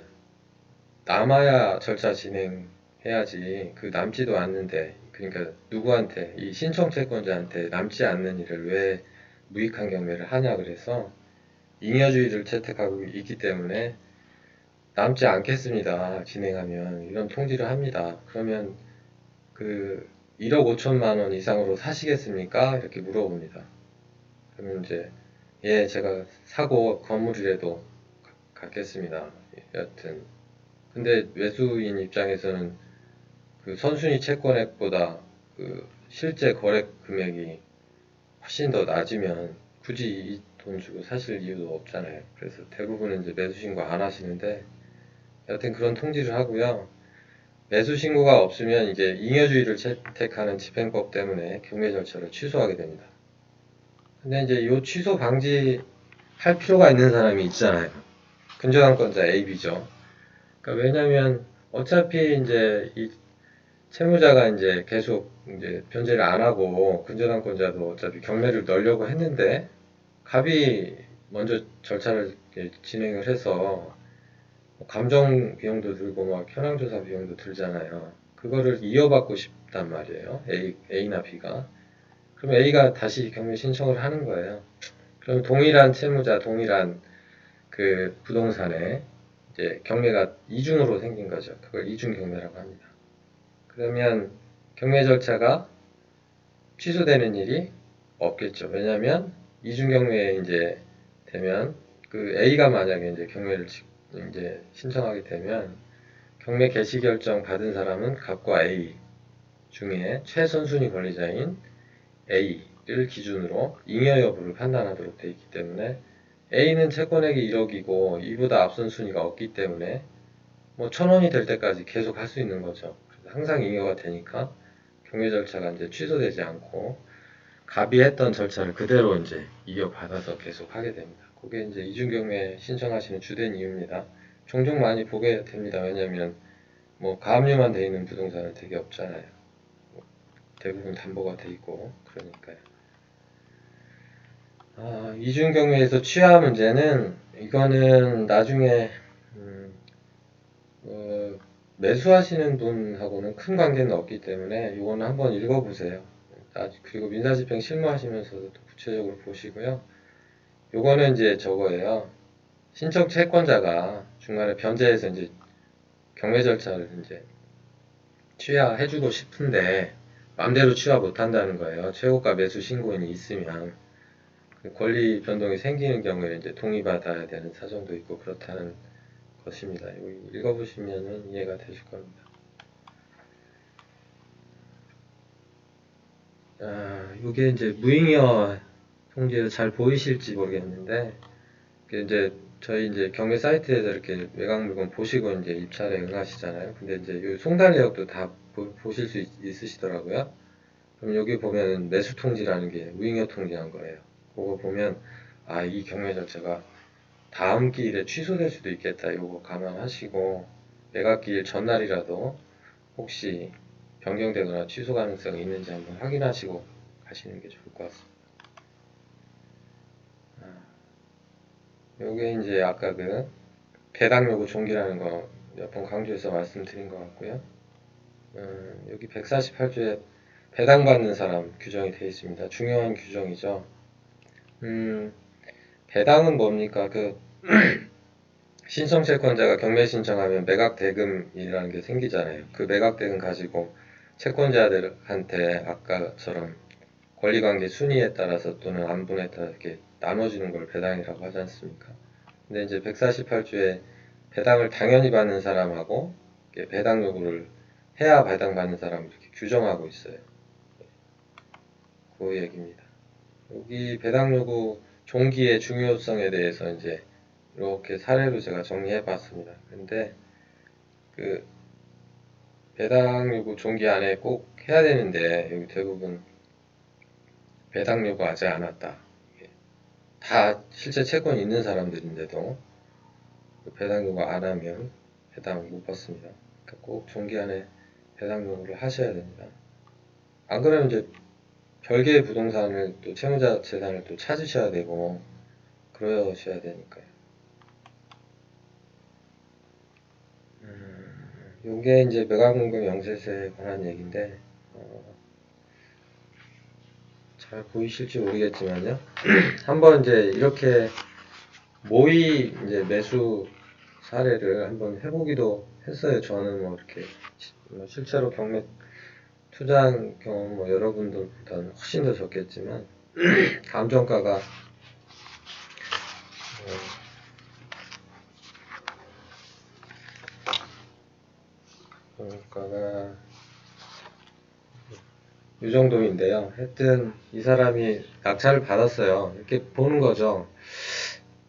남아야 절차 진행해야지 그 남지도 않는데 그러니까 누구한테 이 신청 채권자한테 남지 않는 일을 왜 무익한 경매를 하냐 그래서 잉여주의를 채택하고 있기 때문에 남지 않겠습니다. 진행하면 이런 통지를 합니다. 그러면 그 1억 5천만 원 이상으로 사시겠습니까? 이렇게 물어봅니다. 그러면 이제 예 제가 사고 건물이라도 갖겠습니다. 여하튼 근데 매수인 입장에서는 그 선순위 채권액보다 그 실제 거래 금액이 훨씬 더 낮으면 굳이 이 돈 주고 사실 이유도 없잖아요. 그래서 대부분은 이제 매수 신고 안 하시는데 여하튼 그런 통지를 하고요. 매수 신고가 없으면 이제 잉여주의를 채택하는 집행법 때문에 경매 절차를 취소하게 됩니다. 근데 이제 이 취소 방지할 필요가 있는 사람이 있잖아요. 근저당권자 A, B죠. 그러니까 왜냐면 어차피 이제 이 채무자가 이제 계속 이제 변제를 안 하고 근저당권자도 어차피 경매를 넣으려고 했는데 갑이 먼저 절차를 진행을 해서 감정 비용도 들고 막 현황조사 비용도 들잖아요. 그거를 이어받고 싶단 말이에요. A나 B가. 그럼 A가 다시 경매 신청을 하는 거예요. 그럼 동일한 채무자, 동일한 그 부동산에 이제 경매가 이중으로 생긴 거죠. 그걸 이중 경매라고 합니다. 그러면 경매 절차가 취소되는 일이 없겠죠. 왜냐하면 이중 경매에 이제 되면 그 A가 만약에 이제 경매를 이제 신청하게 되면 경매 개시 결정 받은 사람은 갑과 A 중에 최선순위 권리자인 A를 기준으로 잉여 여부를 판단하도록 되어 있기 때문에 A는 채권액이 1억이고 이보다 앞선 순위가 없기 때문에 뭐 1,000원이 될 때까지 계속 할 수 있는 거죠. 그래서 항상 잉여가 되니까 경매 절차가 이제 취소되지 않고 갑이 했던 절차를 그대로 이제 이어받아서 계속 하게 됩니다. 그게 이제 이중경매 신청하시는 주된 이유입니다. 종종 많이 보게 됩니다. 왜냐하면 뭐 가압류만 돼 있는 부동산은 되게 없잖아요. 대부분 담보가 돼 있고 그러니까요. 이중경매에서 취하 문제는 이거는 나중에 매수하시는 분하고는 큰 관계는 없기 때문에 이거는 한번 읽어보세요. 그리고 민사집행 실무하시면서도 또 구체적으로 보시고요. 요거는 이제 저거예요. 신청 채권자가 중간에 변제해서 이제 경매 절차를 이제 취하해주고 싶은데 마음대로 취하 못한다는 거예요. 최고가 매수 신고인이 있으면 권리 변동이 생기는 경우에 이제 동의받아야 되는 사정도 있고 그렇다는 것입니다. 여기 읽어보시면 이해가 되실 겁니다. 이게 이제 무잉여 통지에서 잘 보이실지 모르겠는데, 이제 저희 이제 경매 사이트에서 이렇게 매각 물건 보시고 이제 입찰에 응하시잖아요. 근데 이제 이 송달 내역도 다 보실 수 있으시더라고요. 그럼 여기 보면 매수 통지라는 게 무잉여 통지한 거예요. 그거 보면 이 경매 절차가 다음 기일에 취소될 수도 있겠다. 이거 감안하시고 매각 기일 전날이라도 혹시 변경되거나 취소 가능성이 있는지 한번 확인하시고 가시는 게 좋을 것 같습니다. 요게 이제 아까 그 배당 요구 종기라는 거 몇 번 강조해서 말씀드린 것 같고요. 여기 148조에 배당받는 사람 규정이 되어 있습니다. 중요한 규정이죠. 배당은 뭡니까? 신청 채권자가 경매 신청하면 매각 대금이라는 게 생기잖아요. 그 매각 대금 가지고 채권자들한테 아까처럼 권리관계 순위에 따라서 또는 안분에 따라 이렇게 나눠지는 걸 배당이라고 하지 않습니까? 근데 이제 148조에 배당을 당연히 받는 사람하고 배당 요구를 해야 배당받는 사람을 이렇게 규정하고 있어요. 그 얘기입니다. 여기 배당 요구 종기의 중요성에 대해서 이제 이렇게 사례로 제가 정리해 봤습니다. 근데 그 배당 요구 종기 안에 꼭 해야 되는데 여기 대부분 배당 요구하지 않았다. 다 실제 채권이 있는 사람들인데도 배당 요구 안 하면 배당 못 받습니다. 그러니까 꼭 종기 안에 배당 요구를 하셔야 됩니다. 안 그러면 이제 별개의 부동산을 또 채무자 재산을 또 찾으셔야 되고 그러셔야 되니까요. 요게 이제 매각금금 영세세에 관한 얘기인데 잘 보이실지 모르겠지만요. 한번 이제 이렇게 모의 이제 매수 사례를 한번 해보기도 했어요. 저는 뭐 이렇게 실제로 경매 투자한 경험 뭐 여러분들보다는 훨씬 더 적겠지만 감정가가 이 정도인데요. 하여튼 이 사람이 낙찰을 받았어요. 이렇게 보는 거죠.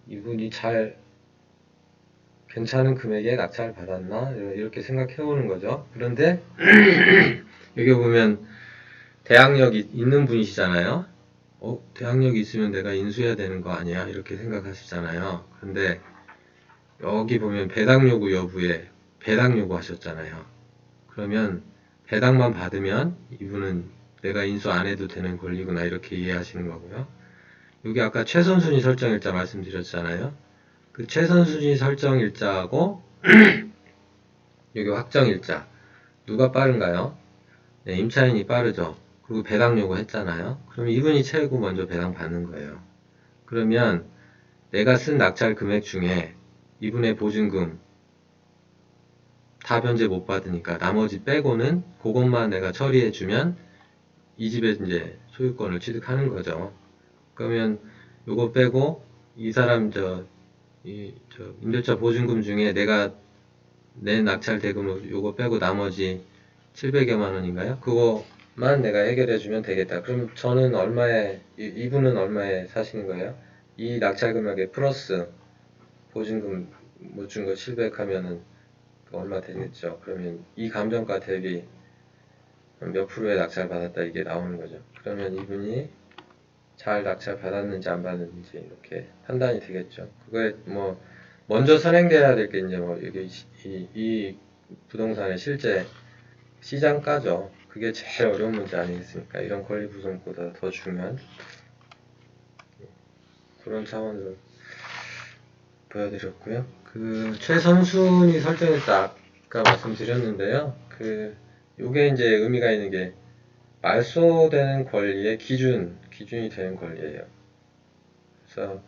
이분이 잘 괜찮은 금액에 낙찰을 받았나? 이렇게 생각해 보는 거죠. 그런데 여기 보면 대항력이 있는 분이시잖아요. 대항력이 있으면 내가 인수해야 되는 거 아니야? 이렇게 생각하시잖아요. 그런데 여기 보면 배당 요구 여부에 배당 요구 하셨잖아요. 그러면 배당만 받으면 이분은 내가 인수 안 해도 되는 권리구나 이렇게 이해하시는 거고요. 여기 아까 최선순위 설정일자 말씀드렸잖아요. 그 최선순위 설정일자하고 여기 확정일자 누가 빠른가요? 네, 임차인이 빠르죠. 그리고 배당 요구했잖아요. 그럼 이분이 최고 먼저 배당 받는 거예요. 그러면 내가 쓴 낙찰 금액 중에 이분의 보증금 다 변제 못 받으니까 나머지 빼고는 그것만 내가 처리해주면 이 집에 이제 소유권을 취득하는 거죠. 그러면 요거 빼고 이 사람 임대차 보증금 중에 내가 낸 낙찰 대금으로 요거 빼고 나머지 700여만 원인가요? 그거만 내가 해결해주면 되겠다. 그럼 저는 얼마에 이분은 얼마에 사시는 거예요? 이 낙찰 금액에 플러스 보증금 못 준 거 700 하면은 얼마 되겠죠. 그러면 이 감정가 대비 몇 프로의 낙찰 받았다 이게 나오는 거죠. 그러면 이분이 잘 낙찰 받았는지 안 받았는지 이렇게 판단이 되겠죠. 그거에 뭐 먼저 선행돼야 될 게 이제 뭐 이게 이 부동산의 실제 시장가죠. 그게 제일 어려운 문제 아니겠습니까? 이런 권리 구성보다 더 중요한 그런 차원으로 보여드렸고요. 그 최선순위 설정했다 아까 말씀드렸는데요. 요게 이제 의미가 있는 게 말소되는 권리의 기준이 되는 권리예요. 그래서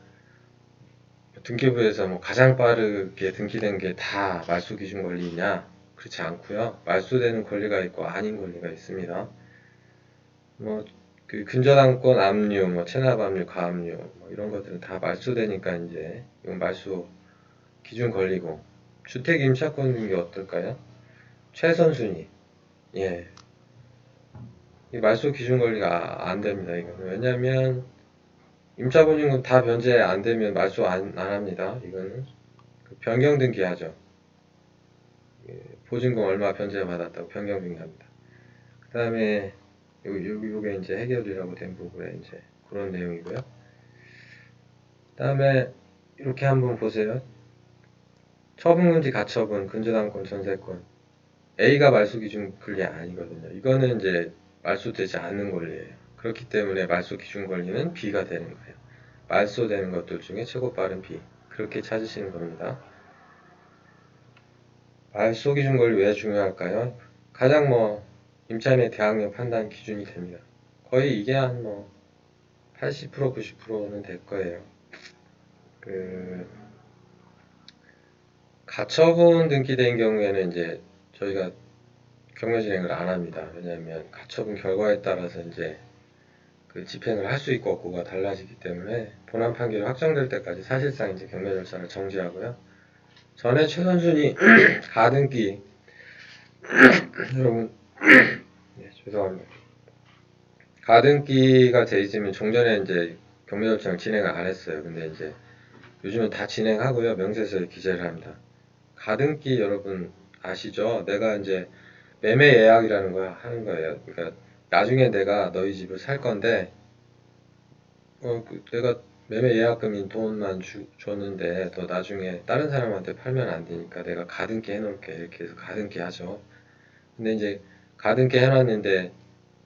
등기부에서 뭐 가장 빠르게 등기된 게 다 말소 기준 권리냐? 그렇지 않고요. 말소되는 권리가 있고 아닌 권리가 있습니다. 뭐 그 근저당권 압류, 뭐 체납 압류, 가압류 뭐 이런 것들은 다 말소되니까 이제 이건 말소 기준 권리고 주택 임차권 등기 어떨까요? 최선순위. 예. 이 말소 기준 권리가 안 됩니다. 이거는 왜냐면 임차보증금 다 변제 안 되면 말소 안 합니다. 이거는 변경 등기하죠. 보증금 얼마 변제 받았다고 변경 등기합니다. 그 다음에 요게 이제 해결이라고 된 부분에 이제 그런 내용이고요. 그 다음에 이렇게 한번 보세요. 처분금지 가처분, 근저당권, 전세권. A가 말소 기준 권리 아니거든요. 이거는 이제 말소되지 않는 권리예요. 그렇기 때문에 말소 기준 권리는 B가 되는 거예요. 말소되는 것들 중에 최고 빠른 B. 그렇게 찾으시는 겁니다. 말소 기준 권리 왜 중요할까요? 가장 임차인의 대항력 판단 기준이 됩니다. 거의 이게 한 뭐 80% 90%는 될 거예요. 그 가처분 등기된 경우에는 이제 저희가 경매 진행을 안 합니다. 왜냐하면 가처분 결과에 따라서 이제 그 집행을 할 수 있고 없고가 달라지기 때문에 본안 판결이 확정될 때까지 사실상 이제 경매 절차를 정지하고요. 전에 최선순위 가등기 여러분 네, 죄송합니다. 가등기가 돼 있으면 종전에 이제 경매 절차를 진행을 안 했어요. 근데 이제 요즘은 다 진행하고요. 명세서에 기재를 합니다. 가등기 여러분 아시죠? 내가 이제 매매 예약이라는 거 하는 거예요. 그러니까 나중에 내가 너희 집을 살 건데 내가 매매 예약금인 돈만 줬는데 너 나중에 다른 사람한테 팔면 안 되니까 내가 가등기 해놓을게 이렇게 해서 가등기 하죠. 근데 이제 가등기 해놨는데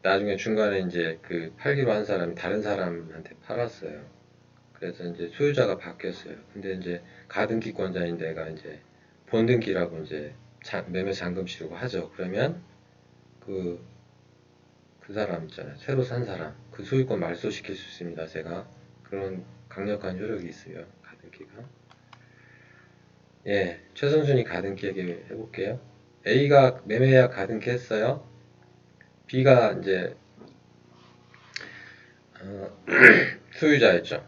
나중에 중간에 이제 그 팔기로 한 사람이 다른 사람한테 팔았어요. 그래서 이제 소유자가 바뀌었어요. 근데 이제 가등기권자인 내가 이제 본등기라고 이제 매매 잔금 치르고 하죠. 그러면 그 사람 있잖아요. 새로 산 사람. 그 소유권 말소시킬 수 있습니다. 제가. 그런 강력한 효력이 있어요. 가등기가. 예, 최선순위 가등기 얘기해볼게요. A가 매매계약 가등기 했어요. B가 이제 소유자였죠.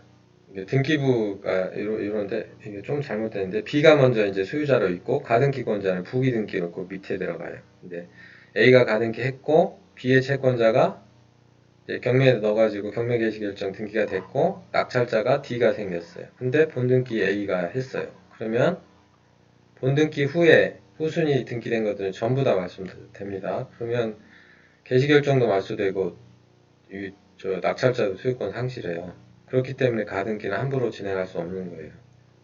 등기부가 이런데 이게 좀 잘못됐는데 B가 먼저 이제 소유자로 있고 가등기권자는 부기등기 놓고 밑에 들어가요. 근데 A가 가등기 했고 B의 채권자가 이제 경매에 넣어가지고 경매 개시 결정 등기가 됐고 낙찰자가 D가 생겼어요. 근데 본등기 A가 했어요. 그러면 본등기 후에 후순위 등기된 것들은 전부 다 말소됩니다. 그러면 개시 결정도 말소되고 저 낙찰자도 소유권 상실해요. 그렇기 때문에 가등기는 함부로 진행할 수 없는 거예요.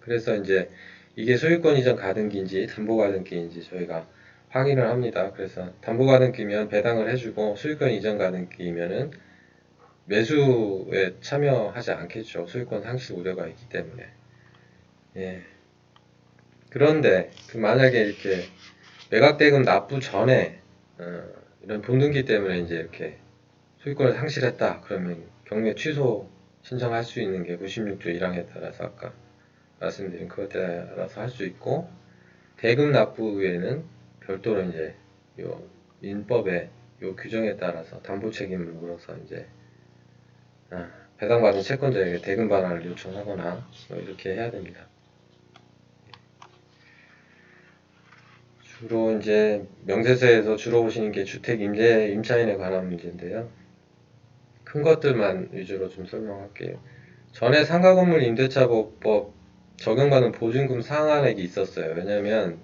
그래서 이제 이게 소유권 이전 가등기인지 담보 가등기인지 저희가 확인을 합니다. 그래서 담보 가등기면 배당을 해주고 소유권 이전 가등기면은 매수에 참여하지 않겠죠. 소유권 상실 우려가 있기 때문에. 예. 그런데 만약에 이렇게 매각대금 납부 전에 이런 본등기 때문에 이제 이렇게 소유권을 상실했다. 그러면 경매 취소 신청할 수 있는 게 96조 1항에 따라서 아까 말씀드린 그것에 따라서 할 수 있고 대금 납부 후에는 별도로 이제 요 민법의 요 규정에 따라서 담보 책임을 물어서 이제 배당받은 채권자에게 대금 반환을 요청하거나 이렇게 해야 됩니다. 주로 이제 명세서에서 주로 보시는 게 주택 임차인에 관한 문제인데요. 큰 것들만 위주로 좀 설명할게요. 전에 상가건물 임대차보법 적용받은 보증금 상한액이 있었어요. 왜냐면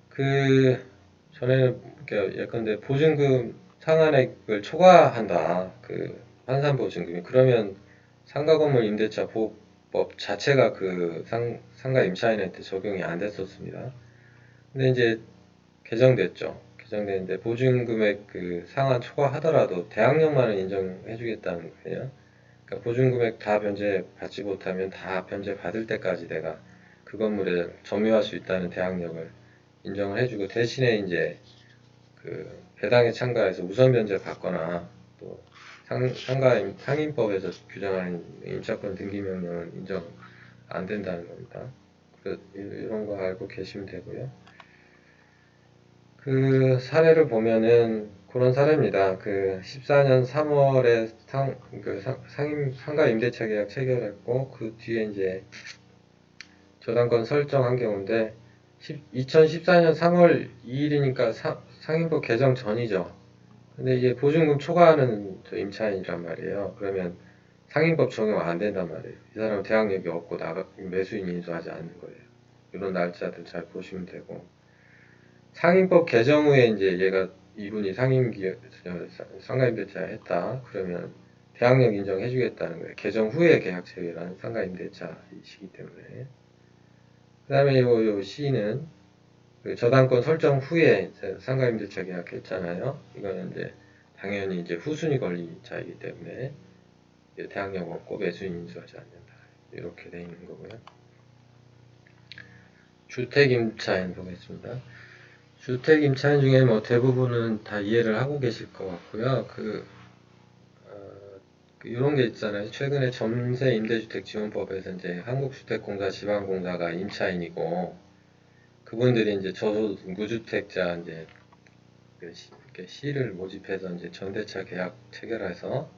그 전에는 예컨대 보증금 상한액을 초과한다. 그 환산보증금이 그러면 상가건물 임대차 보호법 자체가 그 상가 임차인한테 적용이 안 됐었습니다. 근데 이제 개정됐죠. 개정됐는데 보증금액 그 상한 초과하더라도 대항력만은 인정해주겠다는 거예요. 그러니까 보증금액 다 변제 받지 못하면 다 변제 받을 때까지 내가 그 건물에 점유할 수 있다는 대항력을 인정을 해주고 대신에 이제 그 배당에 참가해서 우선 변제 받거나 또 상임법에서 규정하는 임차권 등기 명령은 인정 안 된다는 겁니다. 이런 거 알고 계시면 되고요. 그 사례를 보면은 그런 사례입니다. 그 14년 3월에 상가 임대차 계약 체결했고 그 뒤에 이제 저당권 설정한 경우인데 2014년 3월 2일이니까 상임법 개정 전이죠. 근데 이게 보증금 초과하는 임차인이란 말이에요. 그러면 상임법 적용 안 된단 말이에요. 이 사람은 대항력이 없고 매수인 인수하지 않는 거예요. 이런 날짜들 잘 보시면 되고 상임법 개정 후에 이제 이분이 상가임대차 했다. 그러면 대항력 인정해주겠다는 거예요. 개정 후에 계약 체결한 상가임대차이시기 때문에. 그 다음에 요 C는 그 저당권 설정 후에 상가임대차 계약했잖아요. 이거는 이제 당연히 이제 후순위 권리자이기 때문에 대항력 없고 매수인 인수하지 않는다. 이렇게 돼 있는 거고요. 주택임차인 보겠습니다. 주택 임차인 중에 뭐 대부분은 다 이해를 하고 계실 것 같고요. 이런 게 있잖아요. 최근에 전세 임대주택 지원법에서 이제 한국주택공사 지방공사가 임차인이고, 그분들이 이제 저소득 무주택자 이제 이렇게 C를 모집해서 이제 전대차 계약 체결해서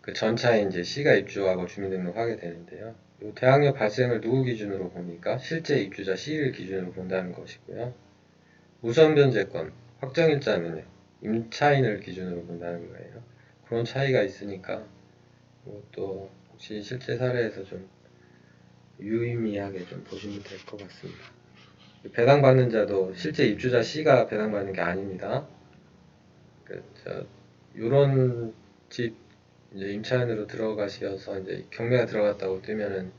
그 전차에 이제 C가 입주하고 주민등록하게 되는데요. 이 대항력 발생을 누구 기준으로 봅니까? 실제 입주자 C를 기준으로 본다는 것이고요. 우선 변제권, 확정일자는요, 임차인을 기준으로 본다는 거예요. 그런 차이가 있으니까 이것도 혹시 실제 사례에서 좀 유의미하게 좀 보시면 될 것 같습니다. 배당받는 자도 실제 입주자 C가 배당받는 게 아닙니다. 요런 집 이제 임차인으로 들어가셔서 이제 경매가 들어갔다고 뜨면은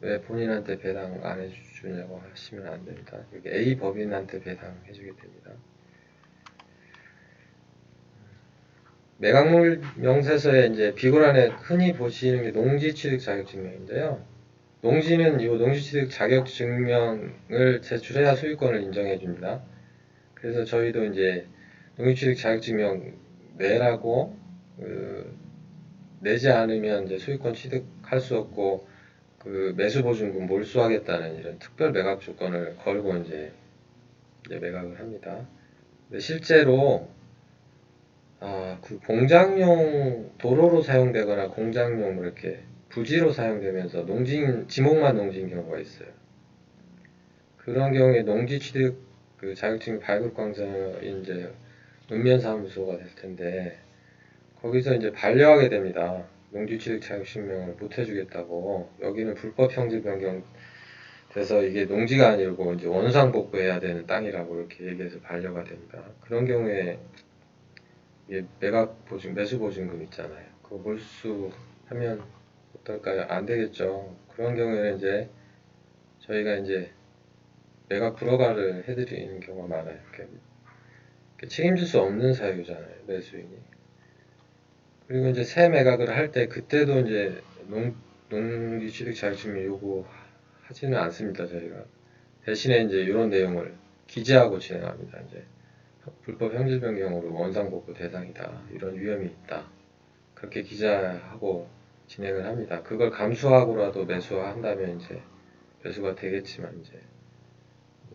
왜 본인한테 배당 안 해주냐고 하시면 안 됩니다. 여기 A 법인한테 배당해주게 됩니다. 매각물 명세서에 이제 비고란에 흔히 보시는 게 농지취득 자격증명인데요. 농지는 이 농지취득 자격증명을 제출해야 소유권을 인정해 줍니다. 그래서 저희도 이제 농지취득 자격증명 내라고 내지 않으면 이제 소유권 취득할 수 없고 그 매수보증금 몰수하겠다는 이런 특별 매각 조건을 걸고 이제 매각을 합니다. 근데 실제로 그 공장용 도로로 사용되거나 공장용 뭐 이렇게 부지로 사용되면서 지목만 농지인 경우가 있어요. 그런 경우에 농지취득 그 자격증 발급광장이 이제 읍면사무소가 될 텐데 거기서 이제 반려하게 됩니다. 농지취득 자격증명을 못 해주겠다고. 여기는 불법 형질 변경 돼서 이게 농지가 아니고 이제 원상복구해야 되는 땅이라고 이렇게 얘기해서 반려가 됩니다. 그런 경우에 매각 보증, 매수 보증금 있잖아요. 그거 몰수하면 어떨까요? 안 되겠죠. 그런 경우에는 이제 저희가 이제 매각 불허가를 해드리는 경우가 많아요. 이렇게 책임질 수 없는 사유잖아요, 매수인이. 그리고 이제 새 매각을 할 때 그때도 이제 농지 취득 자격증명 요구하지는 않습니다, 저희가. 대신에 이제 이런 내용을 기재하고 진행합니다. 이제 불법 형질 변경으로 원상복구 대상이다. 이런 위험이 있다. 그렇게 기재하고 진행을 합니다. 그걸 감수하고라도 매수한다면 이제 매수가 되겠지만 이제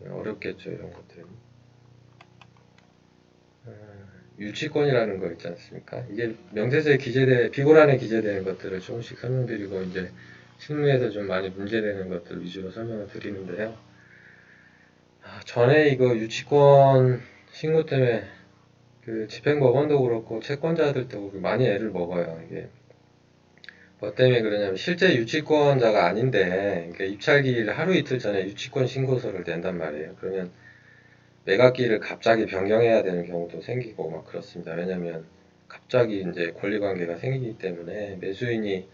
어렵겠죠, 이런 것들은. 유치권이라는 거 있지 않습니까? 이게 명세서에 비고란에 기재되는 것들을 조금씩 설명드리고 이제 실무에서 좀 많이 문제되는 것들 위주로 설명을 드리는데요. 전에 이거 유치권 신고 때문에 그 집행법원도 그렇고 채권자들도 많이 애를 먹어요. 이게 뭐 때문에 그러냐면 실제 유치권자가 아닌데 그러니까 입찰기일 하루 이틀 전에 유치권 신고서를 낸단 말이에요. 그러면 매각기를 갑자기 변경해야 되는 경우도 생기고 막 그렇습니다. 왜냐면 갑자기 이제 권리관계가 생기기 때문에 매수인이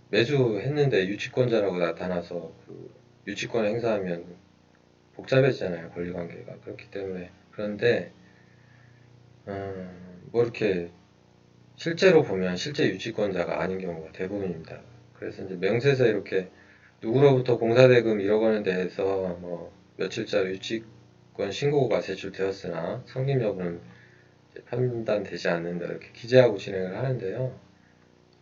매수했는데 유치권자라고 나타나서 그 유치권 행사하면 복잡해지잖아요. 권리관계가. 그렇기 때문에. 그런데 뭐 이렇게 실제로 보면 실제 유치권자가 아닌 경우가 대부분입니다. 그래서 이제 명세서에 이렇게 누구로부터 공사대금 1억 원에 대해서 뭐 며칠자로 유치권 신고가 제출되었으나 성립 여부는 판단되지 않는다 이렇게 기재하고 진행을 하는데요.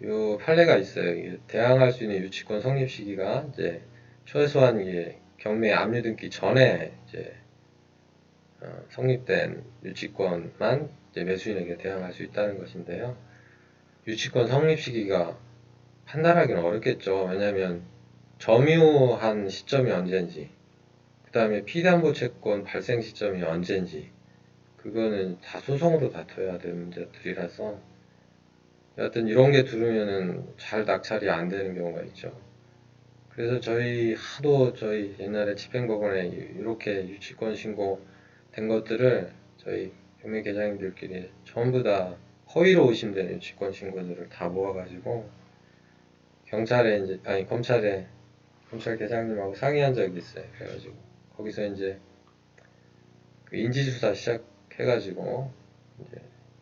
요 판례가 있어요. 이게 대항할 수 있는 유치권 성립 시기가 이제 최소한 이게 경매 압류 등기 전에 이제 성립된 유치권만 이제 매수인에게 대항할 수 있다는 것인데요. 유치권 성립 시기가 판단하기는 어렵겠죠. 왜냐하면 점유한 시점이 언제인지, 그 다음에 피담보 채권 발생 시점이 언제인지, 그거는 다 소송으로 다퉈야 되는 문제들이라서 여하튼 이런 게 들으면은 잘 낙찰이 안 되는 경우가 있죠. 그래서 저희 옛날에 집행법원에 이렇게 유치권 신고 된 것들을 저희 경매 계장님들끼리 전부 다 허위로 의심되는 유치권 신고들을 다 모아가지고 검찰 계장님하고 상의한 적이 있어요. 그래가지고 거기서 이제 그 인지수사 시작해가지고 이제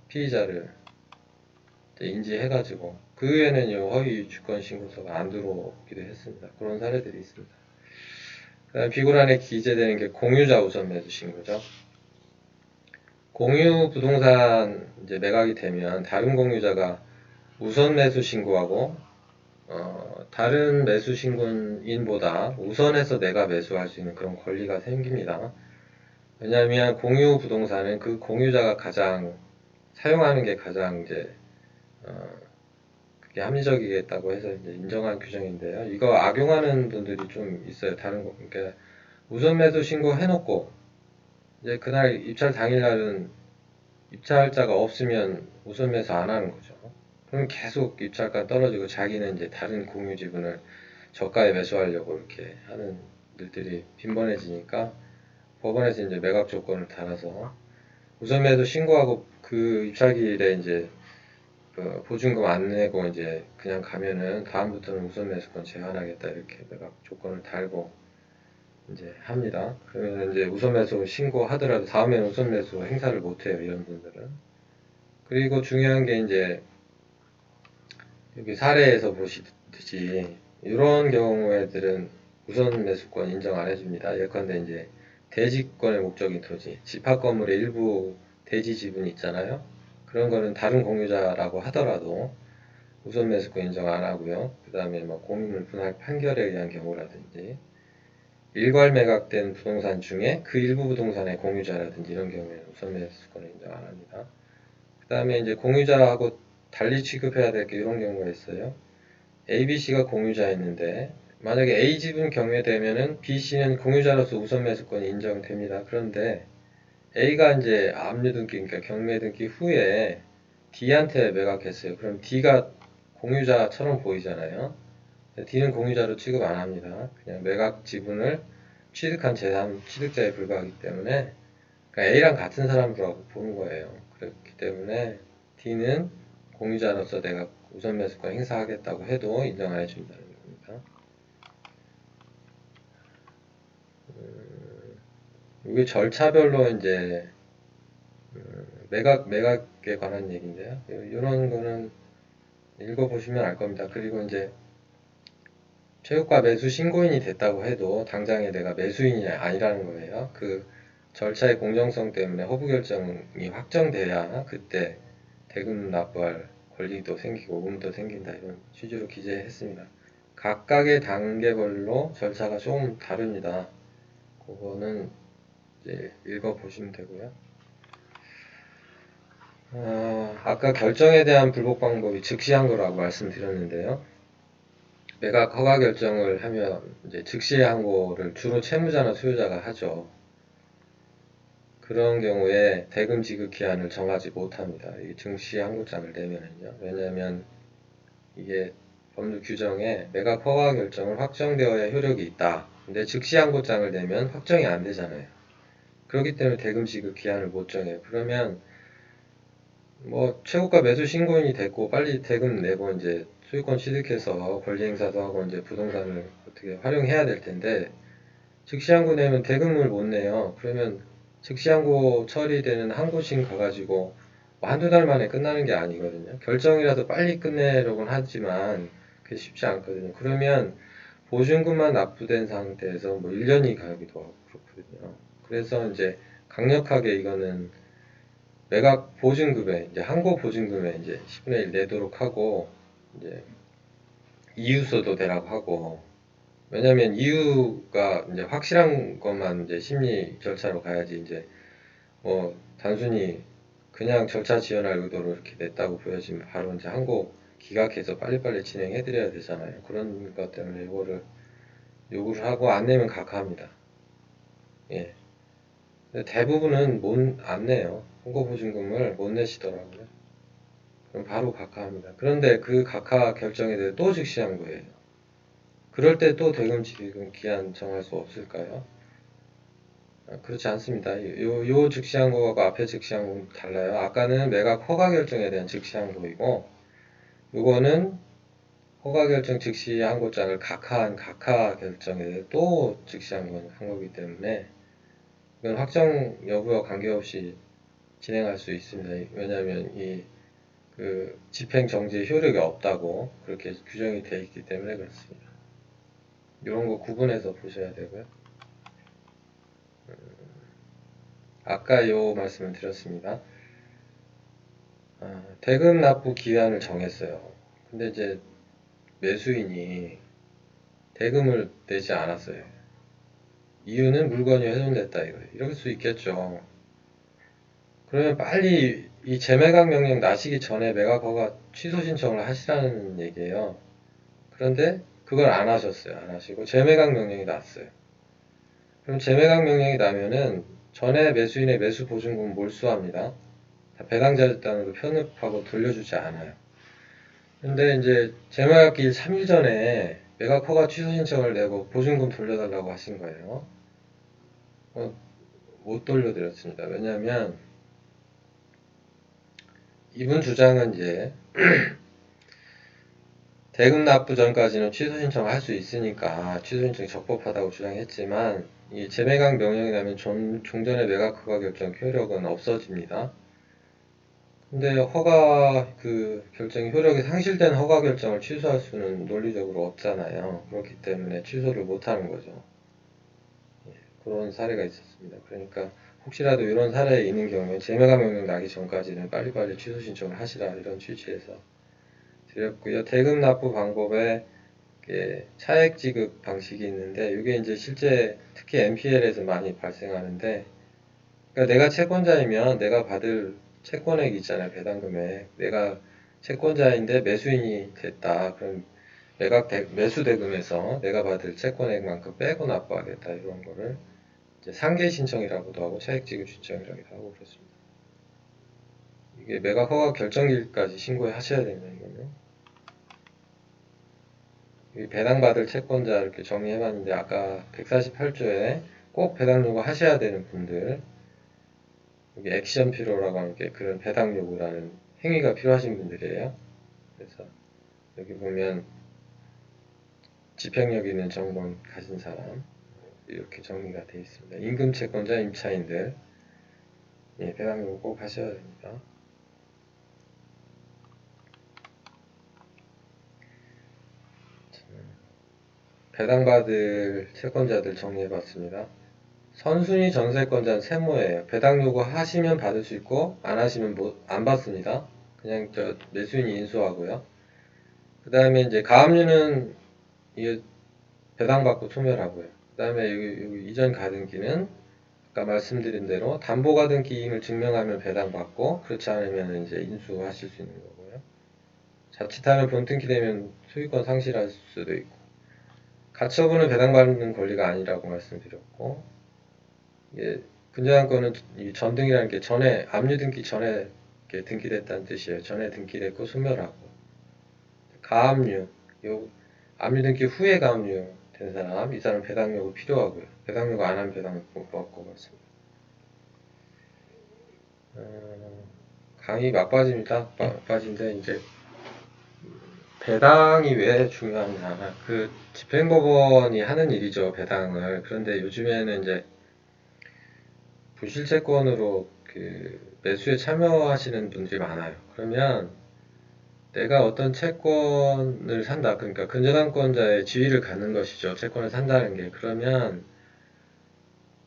피의자를 이제 인지해가지고 그 후에는 허위 유치권 신고서가 안 들어오기도 했습니다. 그런 사례들이 있습니다. 그다음에 비고란에 기재되는 게 공유자 우선 매수 신고죠. 공유 부동산 이제 매각이 되면 다른 공유자가 우선 매수 신고하고 다른 매수 신고인보다 우선해서 내가 매수할 수 있는 그런 권리가 생깁니다. 왜냐하면 공유 부동산은 그 공유자가 가장 사용하는 게 가장 이제 그게 합리적이겠다고 해서 이제 인정한 규정인데요. 이거 악용하는 분들이 좀 있어요. 다른 거 그러니까 우선 매수 신고해놓고 이제 그날 입찰 당일날은 입찰자가 없으면 우선 매수 안 하는 거죠. 그럼 계속 입찰가 떨어지고 자기는 이제 다른 공유 지분을 저가에 매수하려고 이렇게 하는 일들이 빈번해지니까 법원에서 이제 매각 조건을 달아서 우선 매수 신고하고 그 입찰기일에 이제 그 보증금 안 내고 이제 그냥 가면은 다음부터는 우선 매수권 제한하겠다 이렇게 매각 조건을 달고 이제 합니다. 그러면 이제 우선 매수 신고하더라도 다음에는 우선 매수 행사를 못 해요, 이런 분들은. 그리고 중요한 게 이제 여기 사례에서 보시듯이 이런 경우에들은 우선 매수권 인정 안 해줍니다. 예컨대 이제 대지권의 목적인 토지, 집합 건물의 일부 대지 지분이 있잖아요. 그런 거는 다른 공유자라고 하더라도 우선 매수권 인정 안 하고요. 그 다음에 뭐 공유물 분할 판결에 의한 경우라든지 일괄 매각된 부동산 중에 그 일부 부동산의 공유자라든지 이런 경우에는 우선 매수권을 인정 안 합니다. 그 다음에 이제 공유자하고 달리 취급해야 될 게 이런 경우가 있어요. A, B, C가 공유자였는데 만약에 A 지분 경매되면은 B, C는 공유자로서 우선 매수권이 인정됩니다. 그런데 A가 이제 압류 등기, 그러니까 경매 등기 후에 D한테 매각했어요. 그럼 D가 공유자처럼 보이잖아요. D는 공유자로 취급 안 합니다. 그냥 매각 지분을 취득한 재산 취득자에 불과하기 때문에 그러니까 A랑 같은 사람으로 보는 거예요. 그렇기 때문에 D는 공유자로서 내가 우선 매수권 행사하겠다고 해도 인정 안 해준다는 겁니다. 이게 절차별로 이제 매각에 관한 얘기인데요. 이런 거는 읽어보시면 알 겁니다. 그리고 이제 최고가 매수 신고인이 됐다고 해도 당장에 내가 매수인이 아니라는 거예요. 그 절차의 공정성 때문에 허브 결정이 확정돼야 그때 대금 납부할 권리도 생기고 오금도 생긴다 이런 취지로 기재했습니다. 각각의 단계별로 절차가 조금 다릅니다. 그거는 이제 읽어보시면 되고요. 아까 결정에 대한 불복 방법이 즉시항고라고 말씀드렸는데요. 매각 허가 결정을 하면 이제 즉시항고를 주로 채무자나 수요자가 하죠. 그런 경우에 대금 지급 기한을 정하지 못합니다. 이 즉시항고장을 내면은요. 왜냐하면 이게 법률 규정에 매각 허가 결정은 확정되어야 효력이 있다. 근데 즉시항고장을 내면 확정이 안 되잖아요. 그렇기 때문에 대금 지급 기한을 못 정해요. 그러면 뭐 최고가 매수 신고인이 됐고 빨리 대금 내고 이제 소유권 취득해서 권리 행사도 하고 이제 부동산을 어떻게 활용해야 될 텐데 즉시항고 내면 대금을 못 내요. 그러면 즉시항고 처리되는 항고심 가가지고 뭐 한두 달 만에 끝나는 게 아니거든요. 결정이라도 빨리 끝내려고는 하지만 그게 쉽지 않거든요. 그러면 보증금만 납부된 상태에서 뭐 1년이 가기도 하고 그렇거든요. 그래서 이제 강력하게 이거는 매각 보증금에 이제 항고 보증금에 이제 10분의 1 내도록 하고 이제 이유서도 대라고 하고 왜냐면 이유가 이제 확실한 것만 이제 심리 절차로 가야지 이제 뭐 단순히 그냥 절차 지연할 의도로 이렇게 냈다고 보여지면 바로 이제 항고 기각해서 빨리빨리 진행해 드려야 되잖아요. 그런 것 때문에 이거를 요구를 하고 안 내면 각하합니다. 예. 대부분은 안 내요. 홍보보증금을 못 내시더라고요. 그럼 바로 각하합니다. 그런데 그 각하 결정에 대해 또 즉시한 거예요. 그럴 때 또 대금 지급 기한 정할 수 없을까요? 그렇지 않습니다. 요 즉시한 거하고 앞에 즉시한 거는 달라요. 아까는 매각 허가 결정에 대한 즉시한 거이고 요거는 허가 결정 즉시한 거장을 각하한 각하 결정에 대해 또 즉시한 한 거기 때문에 이건 확정 여부와 관계없이 진행할 수 있습니다. 왜냐하면 그 집행 정지의 효력이 없다고 그렇게 규정이 되어 있기 때문에 그렇습니다. 이런 거 구분해서 보셔야 되고요. 아까 요 말씀을 드렸습니다. 대금 납부 기한을 정했어요. 근데 이제 매수인이 대금을 내지 않았어요. 이유는 물건이 훼손됐다 이거예요. 이럴 수 있겠죠. 그러면 빨리 이 재매각 명령 나시기 전에 매각 허가 취소 신청을 하시라는 얘기예요. 그런데 그걸 안 하셨어요. 안 하시고 재매각 명령이 났어요. 그럼 재매각 명령이 나면은 전에 매수인의 매수 보증금 몰수합니다. 다 배당자료단으로 편입하고 돌려주지 않아요. 근데 이제 재매각일 3일 전에 매각 허가 취소 신청을 내고 보증금 돌려달라고 하신 거예요. 못 돌려드렸습니다. 왜냐하면 이분 주장은 이제 대금 납부 전까지는 취소 신청을 할 수 있으니까 취소 신청이 적법하다고 주장했지만 이 재매각 명령이 나면 종전의 매각 허가 결정 효력은 없어집니다. 근데 허가 결정이 효력이 상실된 허가 결정을 취소할 수는 논리적으로 없잖아요. 그렇기 때문에 취소를 못하는 거죠. 그런 사례가 있었습니다. 그러니까 혹시라도 이런 사례에 있는 경우에 재매각 명령 나기 전까지는 빨리빨리 취소 신청을 하시라 이런 취지에서 드렸고요. 대금 납부 방법에 차액 지급 방식이 있는데 이게 이제 실제 특히 NPL에서 많이 발생하는데 그러니까 내가 채권자이면 내가 받을 채권액 있잖아요. 배당금액. 내가 채권자인데 매수인이 됐다. 그럼 매수 대금에서 내가 받을 채권액만큼 빼고 납부하겠다. 이런 거를 이제 상계 신청이라고도 하고 차액 지급 신청이라고도 하고 그렇습니다. 이게 매각 허가 결정일까지 신고하셔야 됩니다. 이거는. 배당받을 채권자 이렇게 정리해봤는데 아까 148조에 꼭 배당 요구 하셔야 되는 분들 여기 액션 필요라고 하는 게 그런 배당 요구라는 행위가 필요하신 분들이에요. 그래서 여기 보면 집행력 있는 정본 가진 사람 이렇게 정리가 되어 있습니다. 임금 채권자 임차인들 배당 요구 꼭 하셔야 됩니다. 배당받을 채권자들 정리해봤습니다. 선순위 전세권자는 세모예요. 배당 요구 하시면 받을 수 있고 안 하시면 안 받습니다. 그냥 매수인이 인수하고요. 그 다음에 이제 가압류는 배당받고 소멸하고요. 그 다음에 여기 이전 가등기는 아까 말씀드린 대로 담보가등기임을 증명하면 배당받고 그렇지 않으면 이제 인수하실 수 있는 거고요. 자칫하면 본등기 되면 소유권 상실할 수도 있고 가처분은 배당받는 권리가 아니라고 말씀드렸고 근저당 거는 이 전등이라는 게 전에 압류 등기 전에 등기됐다는 뜻이에요. 전에 등기됐고 소멸하고 가압류 압류 등기 후에 가압류 된 사람 이 사람 배당 요구 필요하고요. 배당 요구 안 하면 배당 못 받고 그렇습니다. 강의 막바지입니다. 막바지인데 이제 배당이 왜 중요하냐 집행법원이 하는 일이죠. 배당을. 그런데 요즘에는 이제 부실채권으로 매수에 참여하시는 분들이 많아요. 그러면 내가 어떤 채권을 산다. 그러니까 근저당권자의 지위를 갖는 것이죠. 채권을 산다는 게. 그러면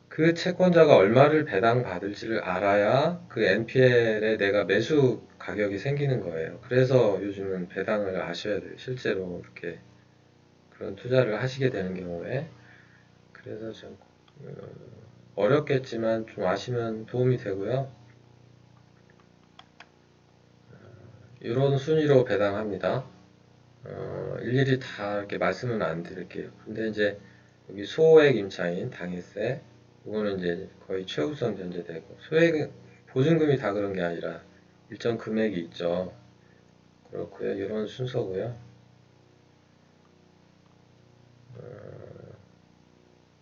그 채권자가 얼마를 배당받을지를 알아야 그 NPL에 내가 매수 가격이 생기는 거예요. 그래서 요즘은 배당을 아셔야 돼요. 실제로 이렇게 그런 투자를 하시게 되는 경우에. 그래서 좀 어렵겠지만 좀 아시면 도움이 되고요. 이런 순위로 배당합니다. 일일이 다 이렇게 말씀은 안 드릴게요. 근데 이제 여기 소액 임차인 당일세 이거는 이제 거의 최우선 변제되고 소액 보증금이 다 그런 게 아니라 일정 금액이 있죠. 그렇고요. 이런 순서고요.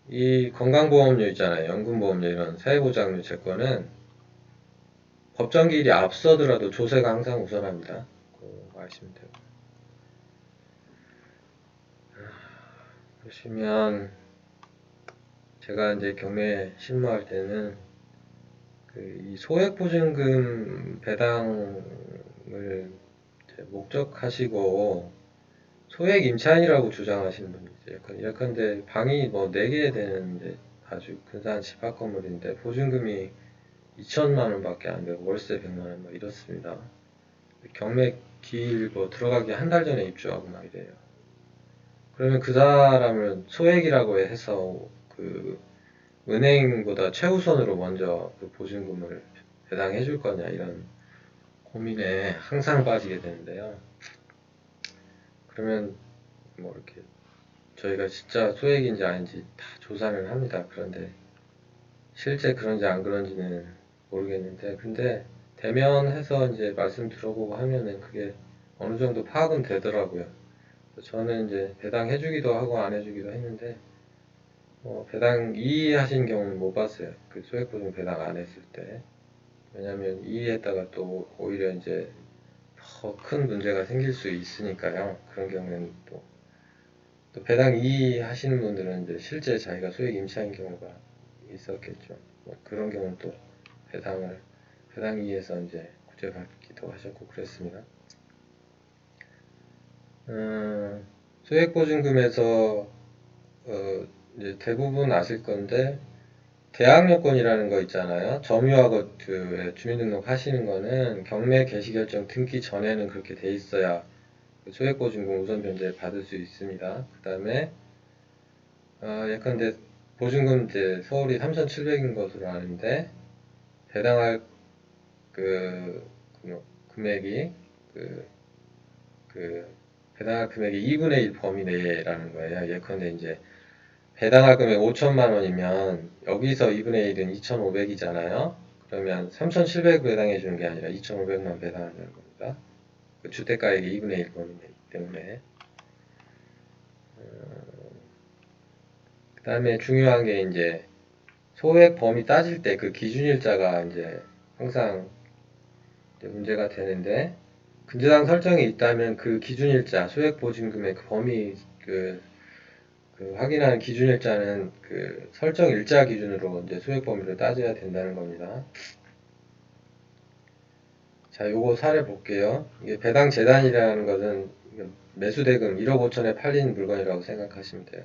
이 건강보험료 있잖아요. 연금보험료 이런 사회보장료 채권은 법정기일이 앞서더라도 조세가 항상 우선합니다. 그거 아시면 되고. 보시면 제가 이제 경매 실무할 때는 이 소액보증금 배당을 목적하시고 소액 임차인이라고 주장하시는 분이 있어요. 예컨대 방이 뭐 4개 되는데 아주 근사한 집합 건물인데 보증금이 2천만 원밖에 안 되고 월세 100만 원 막 이렇습니다. 경매 길고 들어가기 한 달 전에 입주하고 막 이래요. 그러면 그 사람을 소액이라고 해서 그 은행보다 최우선으로 먼저 그 보증금을 배당해 줄 거냐 이런 고민에 항상 빠지게 되는데요. 그러면 뭐 이렇게 저희가 진짜 소액인지 아닌지 다 조사를 합니다. 그런데 실제 그런지 안 그런지는 모르겠는데, 근데 대면해서 이제 말씀 들어보고 하면은 그게 어느 정도 파악은 되더라고요. 저는 이제 배당 해주기도 하고 안 해주기도 했는데, 배당 이의하신 경우는 못 봤어요. 그 소액보증 배당 안 했을 때. 왜냐면 이의했다가 또 오히려 이제 더 큰 문제가 생길 수 있으니까요. 그런 경우에는 또 배당 이의하시는 분들은 이제 실제 자기가 소액 임차인 경우가 있었겠죠. 뭐 그런 경우는 또 배당 이의해서 이제 구제받기도 하셨고 그랬습니다. 소액보증금에서 이제 대부분 아실 건데 대항 요건이라는 거 있잖아요. 점유하고 그 주민등록 하시는 거는 경매 개시결정 등기 전에는 그렇게 돼 있어야 소액보증금 우선 변제 받을 수 있습니다. 그 다음에 예컨대 보증금 이제 서울이 3,700인 것으로 아는데 배당할 금액이 배당할 금액이 2분의 1 범위 내라는 거예요. 예컨대 이제 배당할 금액 5천만 원이면 여기서 2분의 1은 2,500이잖아요. 그러면 3,700 배당해 주는 게 아니라 2,500만 배당한다는 겁니다. 그 주택가액의 2분의 1 범위 내기 때문에. 그 다음에 중요한 게 이제 소액 범위 따질 때 그 기준일자가 이제 항상 이제 문제가 되는데 근저당 설정이 있다면 그 기준일자 소액 보증금의 그 범위 그 확인하는 기준일자는 그 설정 일자 기준으로 이제 소액 범위를 따져야 된다는 겁니다. 자, 요거 사례 볼게요. 이게 배당 재단이라는 것은 매수대금 1억 5천에 팔린 물건이라고 생각하시면 돼요.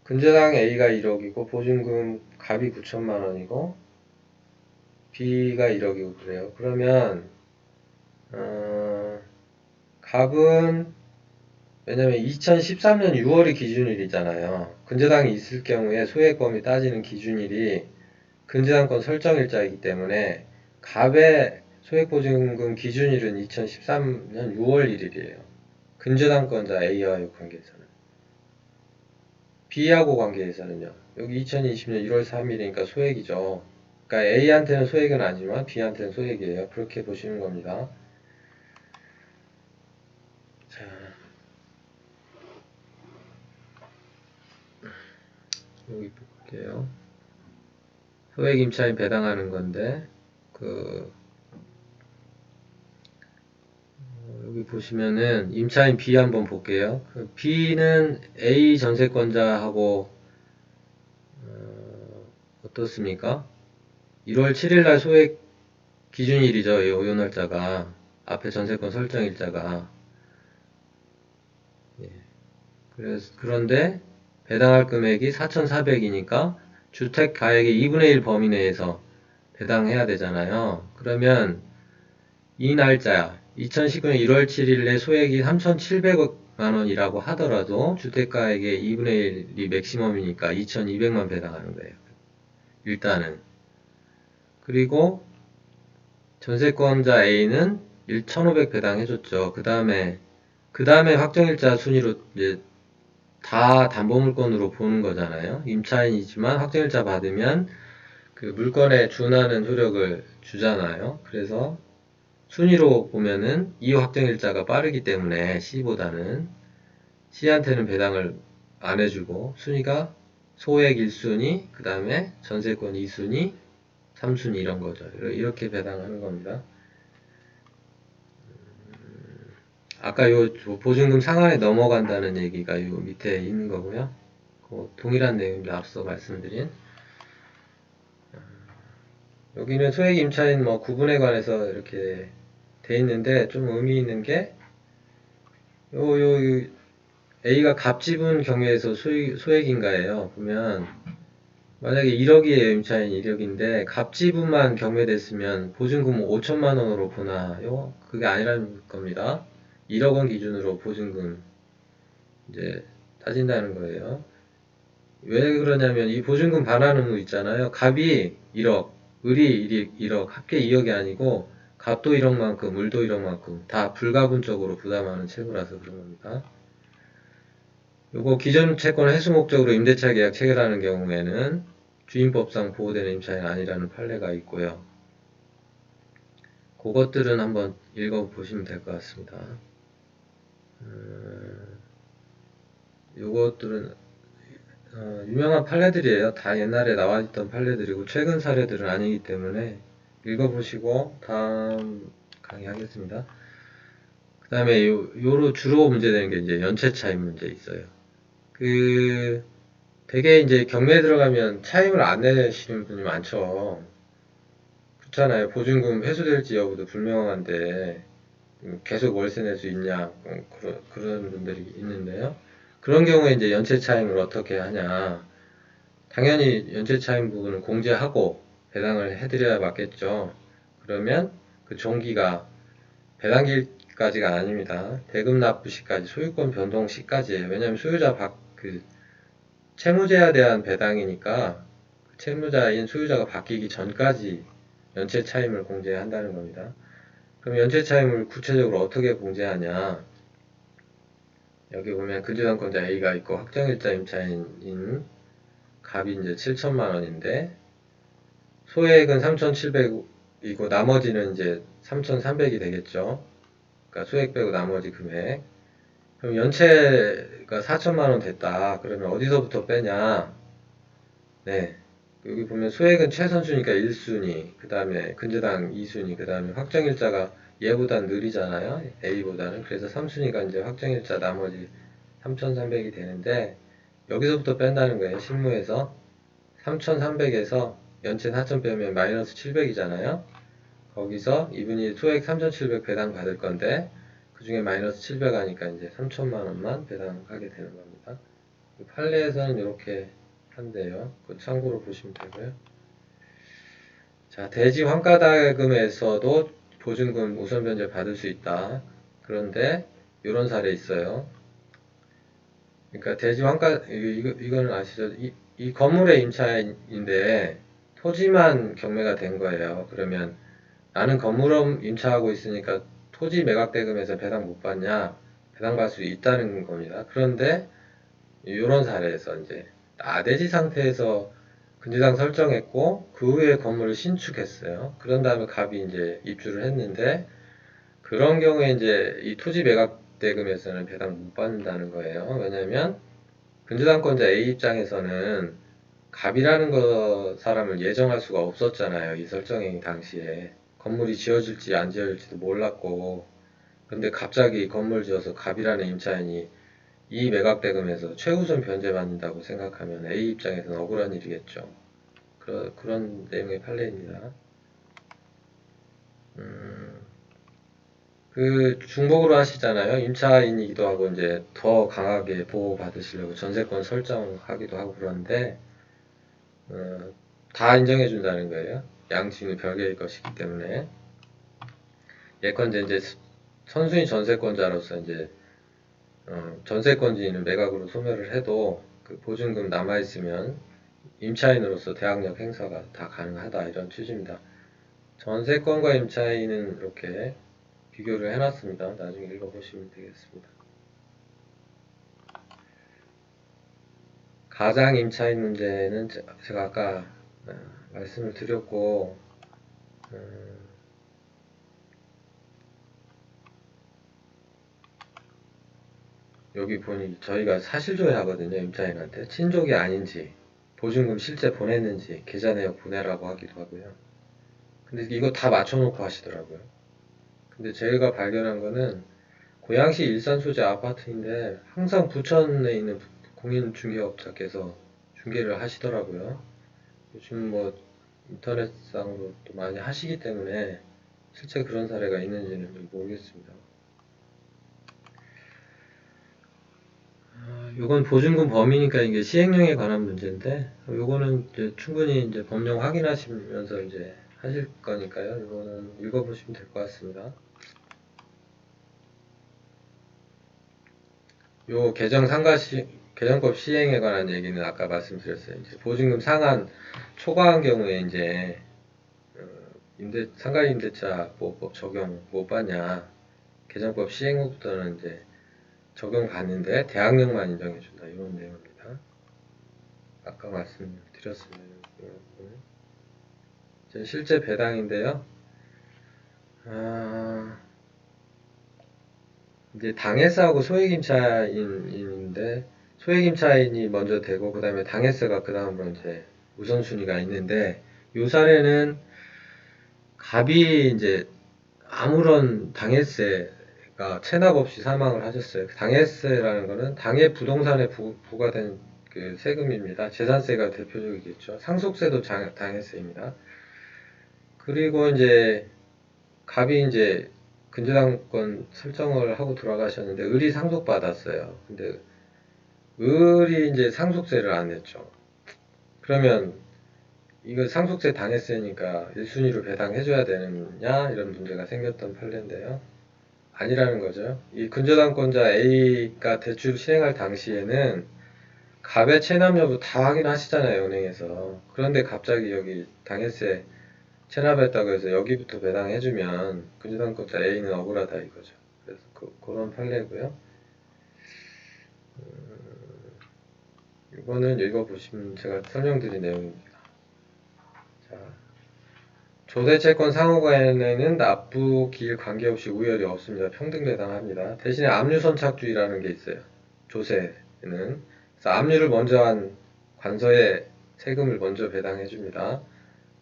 근저당 A가 1억이고 보증금 갑이 9천만 원이고 B가 1억이고 그래요. 그러면 갑은 왜냐면 2013년 6월이 기준일이잖아요. 근저당이 있을 경우에 소액 범위 따지는 기준일이 근저당권 설정일자이기 때문에 갑의 소액보증금 기준일은 2013년 6월 1일이에요. 근저당권자 A와의 관계에서는. B하고 관계에서는요. 여기 2020년 1월 3일이니까 소액이죠. 그러니까 A한테는 소액은 아니지만 B한테는 소액이에요. 그렇게 보시는 겁니다. 자, 여기 볼게요. 소액 임차인 배당하는 건데 여기 보시면은 임차인 B 한번 볼게요. B는 A 전세권자하고 어떻습니까? 1월 7일날 소액 기준일이죠. 요 날짜가 앞에 전세권 설정일자가 그런데 배당할 금액이 4,400이니까 주택 가액의 2분의 1 범위 내에서 배당해야 되잖아요. 그러면 이 날짜 2019년 1월 7일에 소액이 3,700만 원이라고 하더라도 주택가액의 2분의 1이 맥시멈이니까 2,200만 배당하는 거예요. 일단은. 그리고 전세권자 A는 1,500 배당해줬죠. 그 다음에 확정일자 순위로 이제 다 담보물건으로 보는 거잖아요. 임차인이지만 확정일자 받으면 그 물건에 준하는 효력을 주잖아요. 그래서 순위로 보면은 이 확정일자가 빠르기 때문에 C보다는 C한테는 배당을 안 해주고 순위가 소액 1순위, 그 다음에 전세권 2순위, 3순위 이런 거죠. 이렇게 배당하는 겁니다. 아까 요 보증금 상한에 넘어간다는 얘기가 요 밑에 있는 거고요. 동일한 내용입니다. 앞서 말씀드린. 여기는 소액 임차인 구분에 관해서 이렇게 돼 있는데 좀 의미 있는 게 A가 갑 지분 경우에서 소액인가예요. 보면 만약에 1억이에요. 임차인 1억인데 갑지분만 경매됐으면 보증금 5천만 원으로 보나요? 그게 아니라는 겁니다. 1억 원 기준으로 보증금 이제 따진다는 거예요. 왜 그러냐면 이 보증금 반환 의무 있잖아요. 갑이 1억, 을이 1억, 합계 2억이 아니고 갑도 1억만큼, 을도 1억만큼 다 불가분적으로 부담하는 채무라서 그런 겁니다. 요거 기존 채권 회수 목적으로 임대차 계약 체결하는 경우에는 주임법상 보호되는 임차인이 아니라는 판례가 있고요. 그것들은 한번 읽어보시면 될 것 같습니다. 요것들은 유명한 판례들이에요. 다 옛날에 나와있던 판례들이고 최근 사례들은 아니기 때문에 읽어보시고 다음 강의하겠습니다. 그 다음에 요로 주로 문제되는 게 이제 연체 차임 문제 있어요. 되게 이제 경매에 들어가면 차임을 안 내시는 분이 많죠. 그렇잖아요. 보증금 회수될지 여부도 불명한데 계속 월세 낼 수 있냐 그런 분들이 있는데요. 그런 경우에 이제 연체 차임을 어떻게 하냐. 당연히 연체 차임 부분을 공제하고 배당을 해드려야 맞겠죠. 그러면 그 종기가 배당기까지가 아닙니다. 대금 납부 시까지, 소유권 변동 시까지예요. 왜냐하면 소유자 채무자에 대한 배당이니까 채무자인 소유자가 바뀌기 전까지 연체 차임을 공제한다는 겁니다. 그럼 연체 차임을 구체적으로 어떻게 공제하냐? 여기 보면 근저당권자 A가 있고 확정일자 임차인인 갑이 이제 7천만 원인데 소액은 3,700이고 나머지는 이제 3,300이 되겠죠. 그러니까 소액 빼고 나머지 금액. 그럼 연체가 4천만 원 됐다. 그러면 어디서부터 빼냐? 네. 여기 보면 소액은 최선순위가 1순위, 그 다음에 근저당 2순위, 그 다음에 확정일자가 얘보단 느리잖아요. A보다는. 그래서 3순위가 이제 확정일자 나머지 3,300이 되는데 여기서부터 뺀다는 거예요. 실무에서 3,300에서 연체 4,000 빼면 마이너스 700이잖아요. 거기서 이분이 소액 3,700 배당 받을 건데 그 중에 마이너스 700 하니까 이제 3천만 원만 배당하게 되는 겁니다. 판례에서는 이렇게 한대요. 그 참고로 보시면 되고요. 자, 대지 환가다금에서도 보증금 우선 변제 받을 수 있다. 그런데 이런 사례 있어요. 그러니까 대지 환가 이거는 아시죠? 이 건물의 임차인인데 토지만 경매가 된 거예요. 그러면 나는 건물업 임차하고 있으니까 토지 매각 대금에서 배당 못 받냐? 배당 받을 수 있다는 겁니다. 그런데 이런 사례에서 이제 나대지 상태에서 근저당 설정했고 그 후에 건물을 신축했어요. 그런 다음에 갑이 이제 입주를 했는데 그런 경우에 이제 이 토지 매각 대금에서는 배당 못 받는다는 거예요. 왜냐하면 근저당권자 A 입장에서는 갑이라는 사람을 예정할 수가 없었잖아요. 이 설정행 당시에 건물이 지어질지 안 지어질지도 몰랐고 근데 갑자기 건물 지어서 갑이라는 임차인이 이 매각 대금에서 최우선 변제받는다고 생각하면 A 입장에서는 억울한 일이겠죠. 그런 내용의 판례입니다. 그 중복으로 하시잖아요. 임차인이기도 하고 이제 더 강하게 보호받으시려고 전세권 설정하기도 하고 그런데 다 인정해 준다는 거예요. 양측이 별개의 것이기 때문에 예컨대 이제 선순위 전세권자로서 이제 전세권지는 매각으로 소멸을 해도 그 보증금 남아있으면 임차인으로서 대항력 행사가 다 가능하다 이런 취지입니다. 전세권과 임차인은 이렇게 비교를 해놨습니다. 나중에 읽어보시면 되겠습니다. 가장 임차인 문제는 제가 아까 말씀을 드렸고 여기 보니 저희가 사실조회 하거든요. 임차인한테 친족이 아닌지 보증금 실제 보냈는지 계좌 내역 보내라고 하기도 하고요. 근데 이거 다 맞춰놓고 하시더라고요. 근데 제가 발견한 거는 고양시 일산 소재 아파트인데 항상 부천에 있는 공인중개업자께서 중개를 하시더라고요. 요즘 뭐 인터넷상으로 또 많이 하시기 때문에 실제 그런 사례가 있는지는 모르겠습니다. 요건 보증금 범위니까 이게 시행령에 관한 문제인데, 요거는 이제 충분히 이제 법령 확인하시면서 이제 하실 거니까요. 요거는 읽어보시면 될 것 같습니다. 요 개정법 시행에 관한 얘기는 아까 말씀드렸어요. 이제 보증금 상한 초과한 경우에 이제 상가임대차 보호법 적용 못 받냐. 개정법 시행 후부터는 이제 적용 받는데 대항력만 인정해준다. 이런 내용입니다. 아까 말씀드렸습니다. 이제 실제 배당인데요. 이제 당해세하고 소액임차인인데 소액임차인이 먼저 되고 그 다음에 당해세가 그 다음으로 이제 우선순위가 있는데 이 사례는 갑이 이제 아무런 당해세가 체납 없이 사망을 하셨어요. 당해세라는 거는 당해 부동산에 부과된 그 세금입니다. 재산세가 대표적이겠죠. 상속세도 당해세입니다. 그리고 이제 갑이 이제 근저당권 설정을 하고 돌아가셨는데 을이 상속받았어요. 근데 을이 이제 상속세를 안 냈죠. 그러면 이거 상속세 당했으니까 1순위로 배당해줘야 되느냐 이런 문제가 생겼던 판례인데요. 아니라는 거죠. 이 근저당권자 A가 대출 실행할 당시에는 갑의 체납 여부 다 확인하시잖아요, 은행에서. 그런데 갑자기 여기 당해세 체납했다고 해서 여기부터 배당해주면 근저당권자 A는 억울하다 이거죠. 그래서 그런 판례고요. 이거는 읽어보시면 제가 설명드린 내용입니다. 자, 조세채권 상호간에는 납부 기일 관계없이 우열이 없습니다. 평등 배당합니다. 대신에 압류선착주의라는 게 있어요. 조세는. 그래서 압류를 먼저 한 관서에 세금을 먼저 배당해줍니다.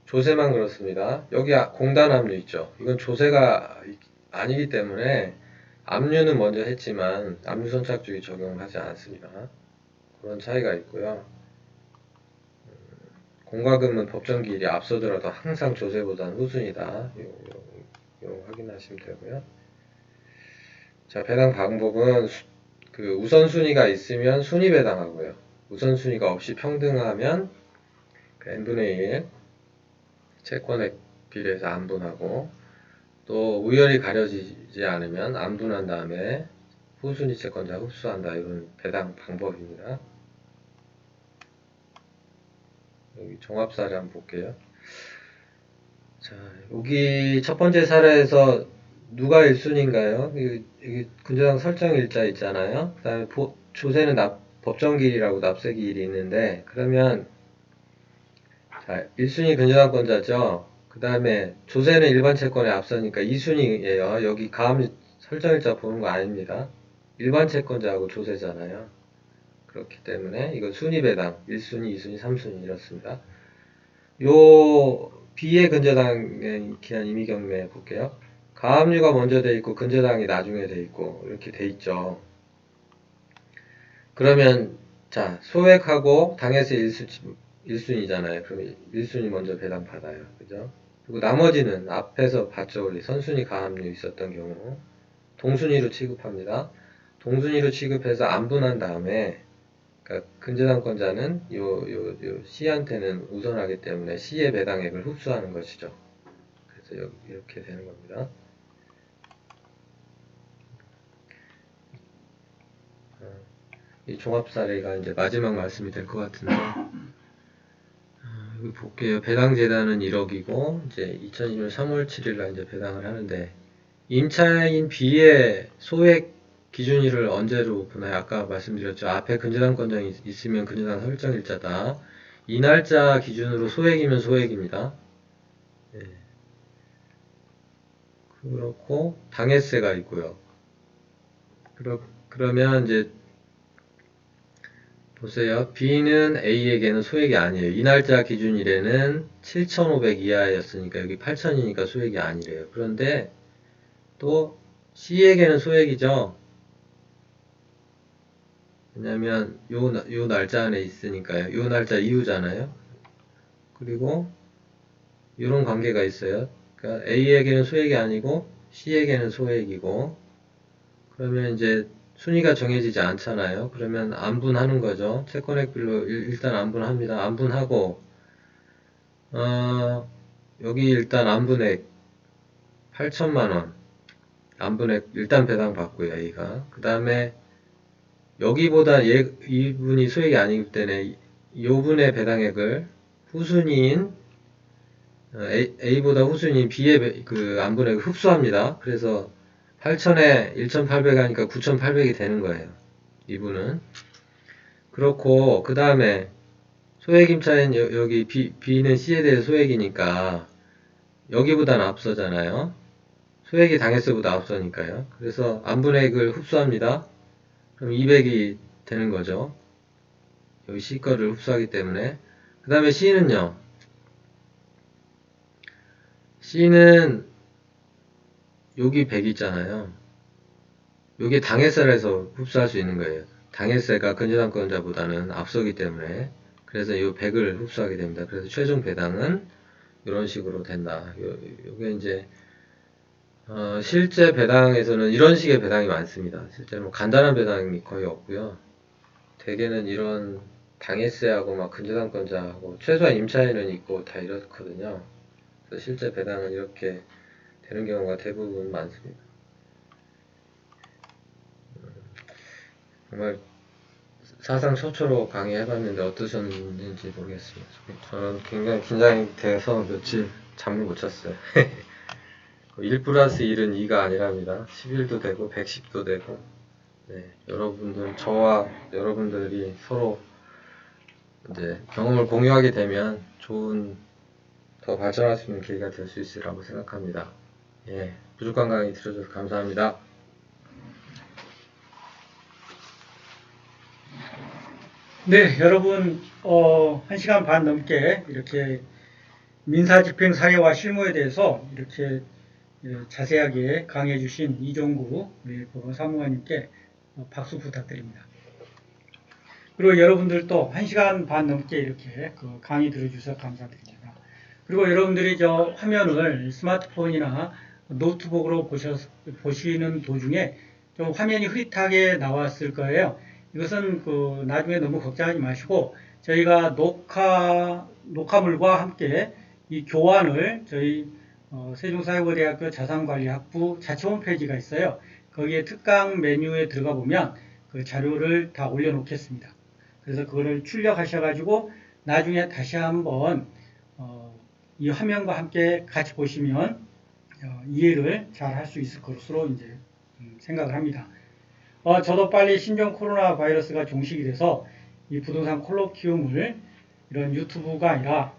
조세만 그렇습니다. 여기 공단 압류 있죠. 이건 조세가 아니기 때문에 압류는 먼저 했지만 압류선착주의 적용하지 않습니다. 그런 차이가 있고요. 공과금은 법정기일이 앞서더라도 항상 조세보다는 후순위다. 이거 확인하시면 되고요. 자, 배당 방법은 그 우선순위가 있으면 순위 배당하고요. 우선순위가 없이 평등하면 그 n분의 1 채권액 비례해서 안분하고 또 우열이 가려지지 않으면 안분한 다음에 후순위 채권자 흡수한다. 이런 배당 방법입니다. 여기 종합 사례 한번 볼게요. 자, 여기 첫 번째 사례에서 누가 1순위인가요? 여기 근저당 설정 일자 있잖아요. 그 다음에 조세는 법정기일이라고 납세기일이 있는데 그러면 자, 1순위 근저당권자죠. 그 다음에 조세는 일반 채권에 앞서니까 2순위예요. 여기 가압류 설정일자 보는 거 아닙니다. 일반 채권자하고 조세잖아요. 그렇기 때문에 이거 순위배당 1순위, 2순위, 3순위 이렇습니다. 요 B의 근저당에 기한 임의경매 볼게요. 가압류가 먼저 돼 있고 근저당이 나중에 돼 있고 이렇게 돼 있죠. 그러면 자 소액하고 당해세 1순위잖아요. 그럼 1순위 먼저 배당 받아요. 그죠? 그리고 나머지는 앞에서 봤죠. 우리 선순위 가압류 있었던 경우 동순위로 취급합니다. 동순위로 취급해서 안분한 다음에 그러니까 근저당권자는 요 C한테는 우선하기 때문에 C의 배당액을 흡수하는 것이죠. 그래서 이렇게 되는 겁니다. 이 종합 사례가 이제 마지막 말씀이 될 것 같은데 여기 볼게요. 배당재단은 1억이고 이제 2020년 3월 7일 날 이제 배당을 하는데 임차인 B의 소액 기준일을 언제로 보나요? 아까 말씀드렸죠. 앞에 근저당권장이 있으면 근저당 설정일자다. 이 날짜 기준으로 소액이면 소액입니다. 네. 그렇고 당해세가 있고요. 그러면 이제 보세요. B는 A에게는 소액이 아니에요. 이 날짜 기준일에는 7,500 이하였으니까 여기 8,000이니까 소액이 아니래요. 그런데 또 C에게는 소액이죠. 왜냐면 요 날짜 안에 있으니까요. 요 날짜 이후잖아요. 그리고 이런 관계가 있어요. 그러니까 A에게는 소액이 아니고 C에게는 소액이고 그러면 이제 순위가 정해지지 않잖아요. 그러면 안분하는 거죠. 채권액별로 일단 안분합니다. 안분하고 여기 일단 안분액 8천만원 안분액 일단 배당 받고요. A가. 그 다음에 여기보다 이분이 소액이 아니기 때문에 요분의 배당액을 후순위인 A보다 후순위인 B의 그 안분액을 흡수합니다. 그래서 8천에 1,800 하니까 9,800이 되는 거예요. 이분은. 그렇고 그 다음에 소액 임차인 여기 B는 C에 대해 소액이니까 여기보다는 앞서잖아요. 소액이 당해세보다 앞서니까요. 그래서 안분액을 흡수합니다. 그럼 200이 되는 거죠. 여기 C 거를 흡수하기 때문에. 그 다음에 C는요. C는 여기 100 있잖아요. 여기 당해세라서 흡수할 수 있는 거예요. 당해세가 근저당권자보다는 앞서기 때문에. 그래서 이 100을 흡수하게 됩니다. 그래서 최종 배당은 이런 식으로 된다. 요게 이제 실제 배당에서는 이런 식의 배당이 많습니다. 실제 뭐 간단한 배당이 거의 없고요. 대개는 이런 당해세하고 막 근저당권자하고 최소한 임차인은 있고 다 이렇거든요. 그래서 실제 배당은 이렇게 되는 경우가 대부분 많습니다. 정말 사상 최초로 강의해봤는데 어떠셨는지 모르겠습니다. 저는 굉장히 긴장이 돼서 며칠 잠을 못 잤어요. 1 플러스 1은 2가 아니랍니다. 11도 되고 110도 되고. 네, 저와 여러분들이 서로 이제 경험을 공유하게 되면 더 발전할 수 있는 계기가 될 수 있으리라고 생각합니다. 예, 부족한 강의 들어줘서 감사합니다.
네, 여러분, 1시간 반 넘게 이렇게 민사집행 사례와 실무에 대해서 이렇게 자세하게 강의해 주신 이종구 우리 법원사무관님께 박수 부탁드립니다. 그리고 여러분들도 1시간 반 넘게 이렇게 그 강의 들어주셔서 감사드립니다. 그리고 여러분들이 저 화면을 스마트폰이나 노트북으로 보시는 도중에 좀 화면이 흐릿하게 나왔을 거예요. 이것은 그 나중에 너무 걱정하지 마시고 저희가 녹화물과 함께 이 교환을 저희 세종사회고대학교 자산관리학부 자체 홈페이지가 있어요. 거기에 특강 메뉴에 들어가 보면 그 자료를 다 올려놓겠습니다. 그래서 그거를 출력하셔가지고 나중에 다시 한번 이 화면과 함께 같이 보시면 이해를 잘 할 수 있을 것으로 이제 생각을 합니다. 저도 빨리 신종 코로나 바이러스가 종식이 돼서 이 부동산 콜로키움을 이런 유튜브가 아니라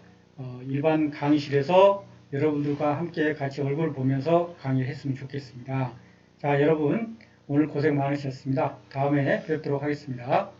일반 강의실에서 여러분들과 함께 같이 얼굴 보면서 강의를 했으면 좋겠습니다. 자, 여러분 오늘 고생 많으셨습니다. 다음에 뵙도록 하겠습니다.